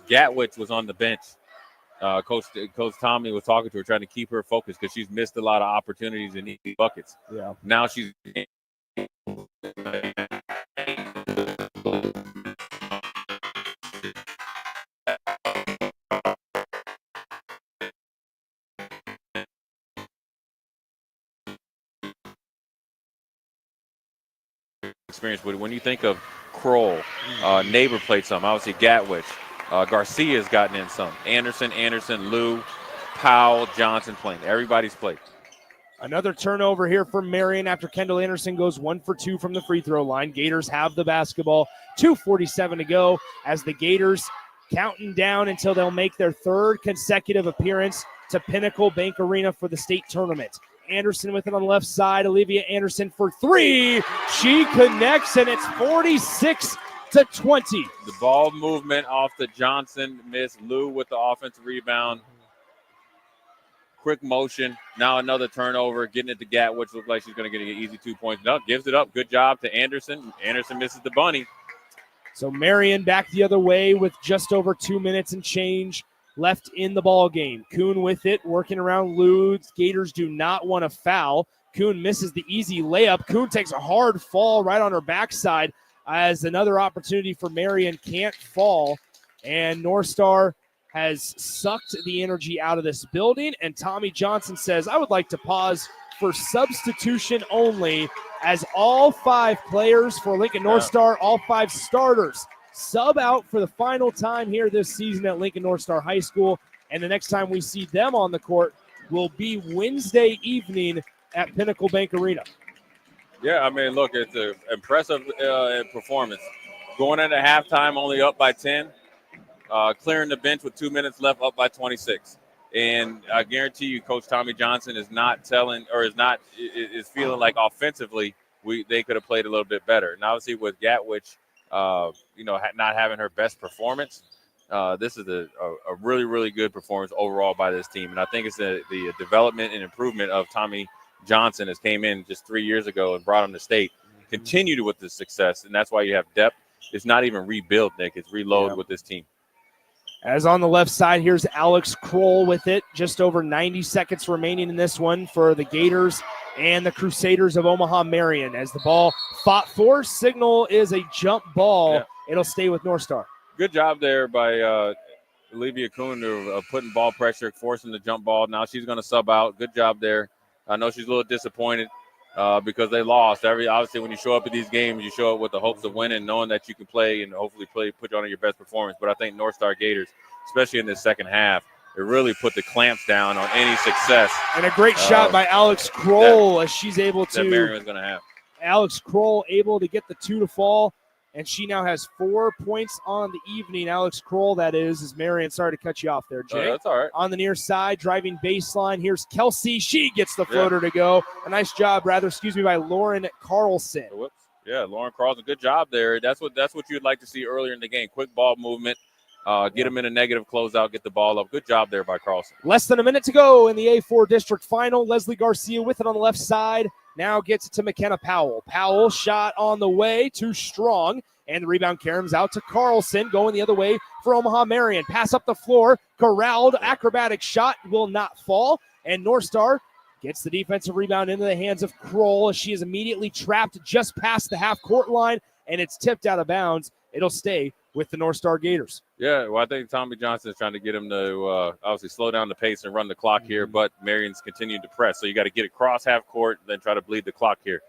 Gatwich was on the bench. Coach Tommy was talking to her, trying to keep her focused because she's missed a lot of opportunities in these buckets. Yeah. Now she's experience. But when you think of Kroll, Neighbor played some. Obviously, Gatwich. Garcia's gotten in some. Anderson, Lou, Powell, Johnson playing. Everybody's played. Another turnover here for Marian after Kendall Anderson goes 1 for 2 from the free throw line. Gators have the basketball. 2:47 to go as the Gators counting down until they'll make their third consecutive appearance to Pinnacle Bank Arena for the state tournament. Anderson with it on the left side. Olivia Anderson for three. She connects, and it's 46-20. The ball movement off the Johnson miss. Lou with the offensive rebound. Quick motion. Now another turnover. Getting it to Gat, which looks like she's going to get an easy 2 points. No, gives it up. Good job to Anderson. Anderson misses the bunny. So Marian back the other way with just over 2 minutes and change left in the ball game. Kuhn with it, working around Lou. Gators do not want to foul. Kuhn misses the easy layup. Kuhn takes a hard fall right on her backside as another opportunity for Marian can't fall. And North Star has sucked the energy out of this building. And Tommy Johnson says, I would like to pause for substitution only, as all 5 players for Lincoln North Star, all 5 starters, sub out for the final time here this season at Lincoln North Star High School. And the next time we see them on the court will be Wednesday evening at Pinnacle Bank Arena. Yeah, I mean, look, it's an impressive performance. Going into halftime, only up by 10. Clearing the bench with 2 minutes left, up by 26. And I guarantee you, Coach Tommy Johnson is not telling, or is feeling like offensively they could have played a little bit better. And obviously with Gatwich, not having her best performance, this is a really, really good performance overall by this team. And I think it's the development and improvement of Tommy Johnson has came in just 3 years ago and brought him to state, continued with the success. And that's why you have depth. It's not even rebuild, Nick. It's reload with this team. As on the left side, here's Alex Kroll with it. Just over 90 seconds remaining in this one for the Gators and the Crusaders of Omaha Marian. As the ball fought for, signal is a jump ball. Yeah. It'll stay with North Star. Good job there by Olivia Kuhn of putting ball pressure, forcing the jump ball. Now she's going to sub out. Good job there. I know she's a little disappointed because they lost. Obviously, when you show up at these games, you show up with the hopes of winning, knowing that you can play and hopefully put on your best performance. But I think North Star Gators, especially in this second half, it really put the clamps down on any success. And a great shot by Alex Kroll as she's able to. That Marian's going to have. Alex Kroll able to get the 2 to fall, and she now has 4 points on the evening. Alex Kroll, that is Marian. Sorry to cut you off there, Jay. That's all right. On the near side, driving baseline. Here's Kelsey. She gets the floater to go. A nice job, by Lauren Carlson. Whoops. Yeah, Lauren Carlson, good job there. That's what you'd like to see earlier in the game. Quick ball movement. Get them in a negative closeout, get the ball up. Good job there by Carlson. Less than a minute to go in the A4 district final. Leslie Garcia with it on the left side. Now gets it to McKenna Powell. Powell shot on the way, too strong. And the rebound caroms out to Carlson, going the other way for Omaha Marian. Pass up the floor, corralled, acrobatic shot, will not fall. And North Star gets the defensive rebound into the hands of Kroll as she is immediately trapped just past the half-court line, and it's tipped out of bounds. It'll stay with the North Star Gators. Yeah, well, I think Tommy Johnson is trying to get him to obviously slow down the pace and run the clock here, but Marian's continuing to press. So you got to get across half court, then try to bleed the clock here.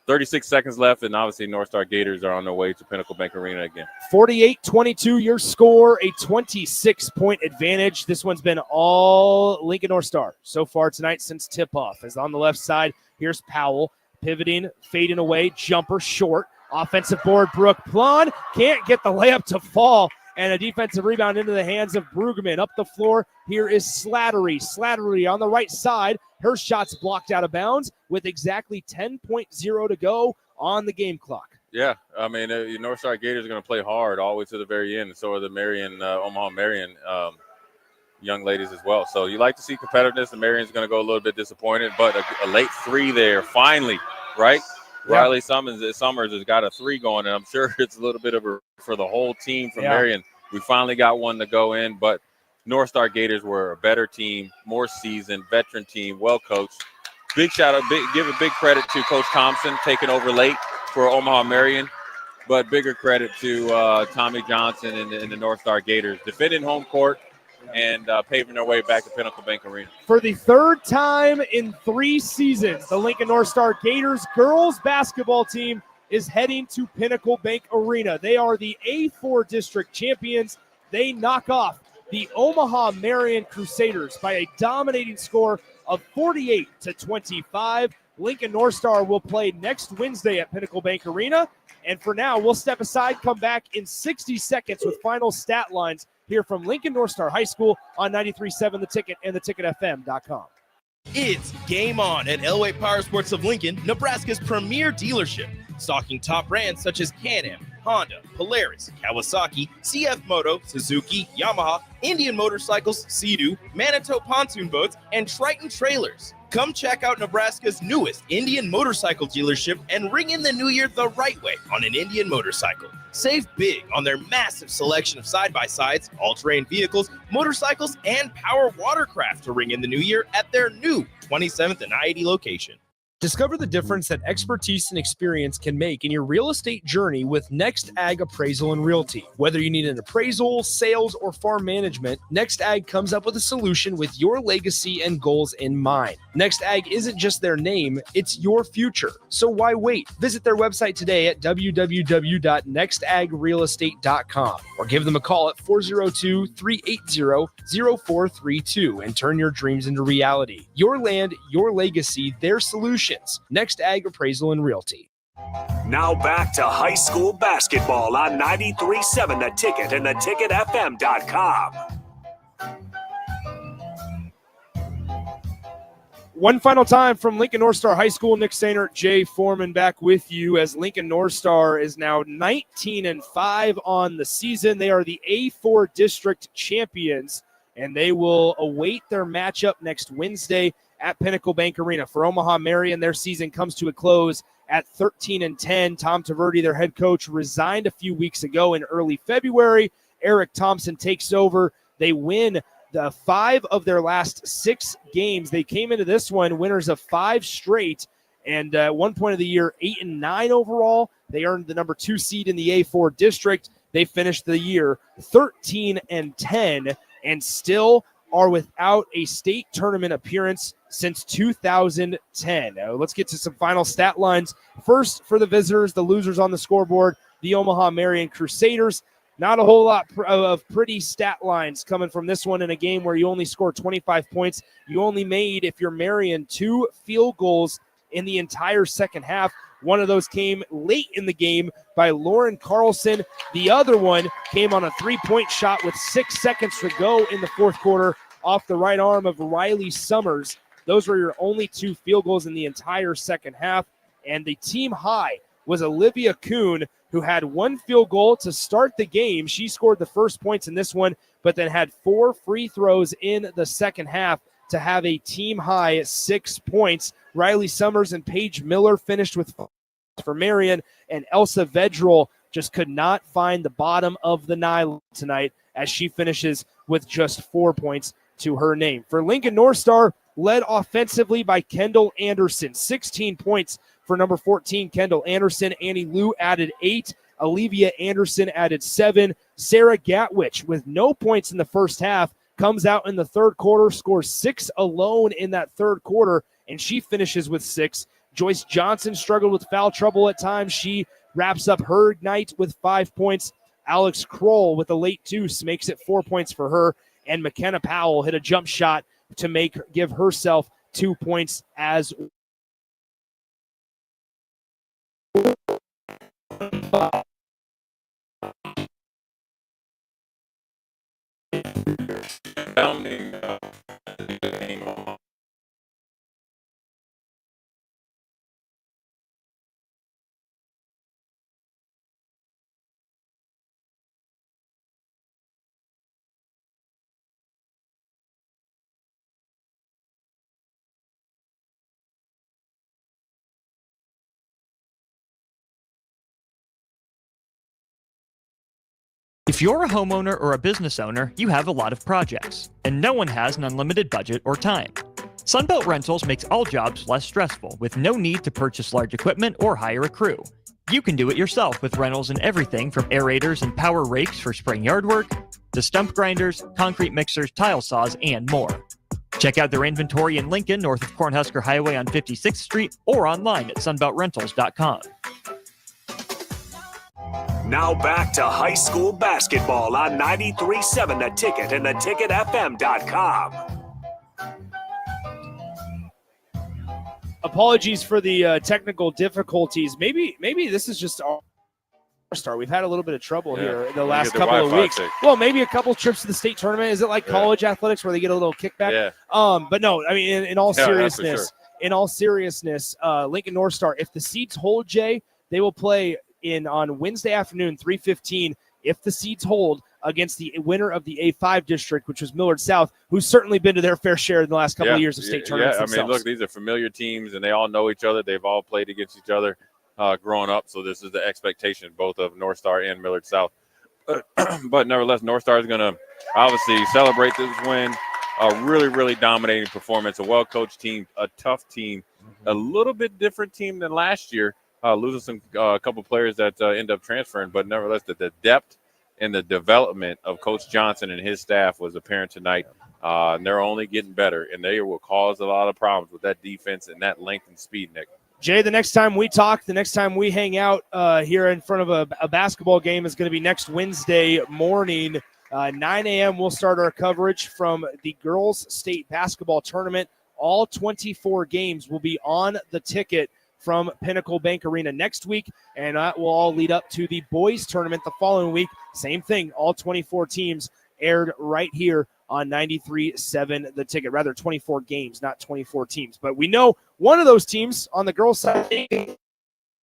36 seconds left, and obviously North Star Gators are on their way to Pinnacle Bank Arena again. 48-22, your score, a 26-point advantage. This one's been all Lincoln North Star so far tonight since tip-off. As on the left side, here's Powell, pivoting, fading away, jumper short. Offensive board, Brooke Plon can't get the layup to fall, and a defensive rebound into the hands of Brueggemann. Up the floor, here is Slattery. Slattery on the right side. Her shot's blocked out of bounds with exactly 10.0 to go on the game clock. Yeah, I mean, North Star Gators are going to play hard all the way to the very end, and so are the Omaha Marian young ladies as well. So you like to see competitiveness, and Marian's going to go a little bit disappointed, but a late three there, finally, right? Yeah. Riley Summers has got a 3 going, and I'm sure it's a little bit of for the whole team from Marian. We finally got one to go in, but North Star Gators were a better team, more seasoned, veteran team, well coached. Big shout out, give a big credit to Coach Thompson taking over late for Omaha Marian, but bigger credit to Tommy Johnson and the North Star Gators defending home court and paving their way back to Pinnacle Bank Arena. For the third time in 3 seasons, the Lincoln North Star Gators girls basketball team is heading to Pinnacle Bank Arena. They are the A4 district champions. They knock off the Omaha Marian Crusaders by a dominating score of 48-25. Lincoln North Star will play next Wednesday at Pinnacle Bank Arena. And for now, we'll step aside, come back in 60 seconds with final stat lines here from Lincoln North Star High School on 93.7 The Ticket and theticketfm.com. It's game on at Elway Power Sports of Lincoln, Nebraska's premier dealership, stocking top brands such as Can-Am, Honda, Polaris, Kawasaki, CF Moto, Suzuki, Yamaha, Indian Motorcycles, Sea-Doo, Manitou pontoon boats, and Triton trailers. Come check out Nebraska's newest Indian motorcycle dealership and ring in the new year the right way on an Indian motorcycle. Save big on their massive selection of side-by-sides, all-terrain vehicles, motorcycles, and power watercraft to ring in the new year at their new 27th and I-80 location. Discover the difference that expertise and experience can make in your real estate journey with Next Ag Appraisal and Realty. Whether you need an appraisal, sales, or farm management, Next Ag comes up with a solution with your legacy and goals in mind. Next Ag isn't just their name, it's your future. So why wait? Visit their website today at www.nextagrealestate.com or give them a call at 402-380-0432 and turn your dreams into reality. Your land, your legacy, their solutions. Next Ag Appraisal and Realty. Now back to high school basketball on 93.7 The Ticket and theticketfm.com. One final time from Lincoln North Star High School. Nick Sainer, Jay Foreman back with you as Lincoln North Star is now 19-5 on the season. They are the A-4 district champions, and they will await their matchup next Wednesday at Pinnacle Bank Arena. For Omaha Marian, their season comes to a close at 13-10. Tom Taverdi, their head coach, resigned a few weeks ago in early February. Eric Thompson takes over. They win the 5 of their last 6 games. They came into this one winners of 5 straight, and at one point of the year, 8-9 overall. They earned the number 2 seed in the A4 district. They finished the year 13-10 and still are without a state tournament appearance since 2010. Now, let's get to some final stat lines. First, for the visitors, the losers on the scoreboard, the Omaha Marian Crusaders. Not a whole lot of pretty stat lines coming from this one in a game where you only scored 25 points. You only made, if you're Marian, 2 field goals in the entire second half. One of those came late in the game by Lauren Carlson. The other one came on a 3-point shot with 6 seconds to go in the fourth quarter off the right arm of Riley Summers. Those were your only 2 field goals in the entire second half. And the team high was Olivia Kuhn, who had 1 field goal to start the game. She scored the first points in this one, but then had 4 free throws in the second half to have a team high 6 points. Riley Summers and Paige Miller finished with for Marian, and Elsa Vedril just could not find the bottom of the nylon tonight as she finishes with just 4 points to her name. For Lincoln North Star, led offensively by Kendall Anderson, 16 points for number 14, Kendall Anderson. Annie Liu added 8. Olivia Anderson added 7. Sarah Gatwich, with no points in the first half, comes out in the third quarter, scores 6 alone in that third quarter, and she finishes with 6. Joyce Johnson struggled with foul trouble at times. She wraps up her night with 5 points. Alex Kroll with a late deuce makes it 4 points for her. And McKenna Powell hit a jump shot to give herself 2 points as If you're a homeowner or a business owner, you have a lot of projects, and no one has an unlimited budget or time. Sunbelt Rentals makes all jobs less stressful with no need to purchase large equipment or hire a crew. You can do it yourself with rentals in everything from aerators and power rakes for spring yard work to stump grinders, concrete mixers, tile saws, and more. Check out their inventory in Lincoln, north of Cornhusker Highway on 56th Street, or online at sunbeltrentals.com. Now back to high school basketball on 93.7 The Ticket and theticketfm.com. Apologies for the technical difficulties. Maybe this is just Start. We've had a little bit of trouble here the They last get the couple of Wi-Fi weeks. fixed. Well, maybe a couple trips to the state tournament. Is it like college athletics where they get a little kickback? Yeah. But no, I mean, in all Yeah, that's for seriousness, sure. Lincoln North Star, if the seeds hold, Jay, they will play on Wednesday afternoon, 3:15. If the seeds hold, against the winner of the A-5 district, which was Millard South, who's certainly been to their fair share in the last couple of years of state tournaments themselves. I mean, look, these are familiar teams, and they all know each other. They've all played against each other growing up, so this is the expectation both of North Star and Millard South. But nevertheless, North Star is going to obviously celebrate this win. A really, really dominating performance, a well-coached team, a tough team, a little bit different team than last year, losing a couple players that end up transferring, but nevertheless, the depth and the development of Coach Johnson and his staff was apparent tonight. And they're only getting better, and they will cause a lot of problems with that defense and that length and speed, Nick. Jay, the next time we talk, the next time we hang out here in front of a basketball game is going to be next Wednesday morning. 9 a.m. we'll start our coverage from the girls' state basketball tournament. All 24 games will be on the ticket from Pinnacle Bank Arena next week, and that will all lead up to the boys' tournament the following week. Same thing, all 24 teams aired right here on 93.7 The Ticket. Rather, 24 games, not 24 teams. But we know one of those teams on the girls' side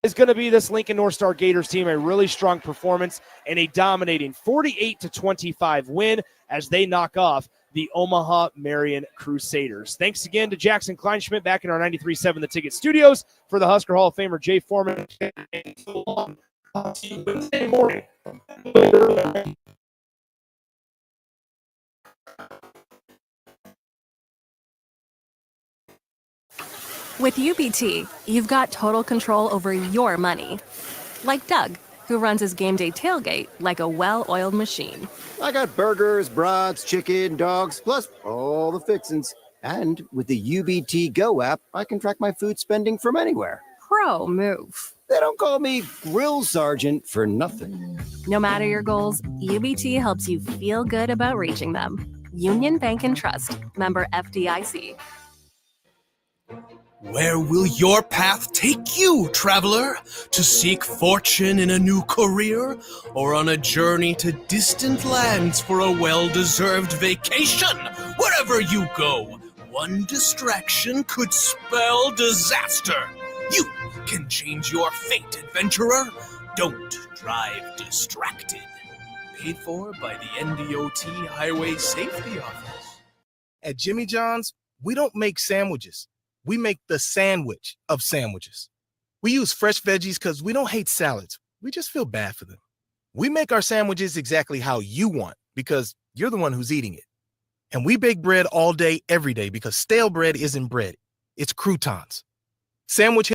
is going to be this Lincoln North Star Gators team, a really strong performance and a dominating 48-25 win as they knock off the Omaha Marian Crusaders. Thanks again to Jackson Kleinschmidt back in our 93.7 The Ticket studios for the Husker Hall of Famer Jay Foreman. Wednesday morning. With UBT, you've got total control over your money. Like Doug, who runs his game day tailgate like a well-oiled machine. I got burgers, brats, chicken, dogs, plus all the fixins. And with the UBT Go app, I can track my food spending from anywhere. Pro move. They don't call me Grill Sergeant for nothing. No matter your goals, UBT helps you feel good about reaching them. Union Bank and Trust. Member FDIC. Where will your path take you, traveler? To seek fortune in a new career? Or on a journey to distant lands for a well-deserved vacation? Wherever you go, one distraction could spell disaster. You can change your fate, adventurer. Don't drive distracted. Paid for by the NDOT Highway Safety Office. At Jimmy John's, we don't make sandwiches. We make the sandwich of sandwiches. We use fresh veggies because we don't hate salads. We just feel bad for them. We make our sandwiches exactly how you want because you're the one who's eating it. And we bake bread all day, every day because stale bread isn't bread. It's croutons. Sandwich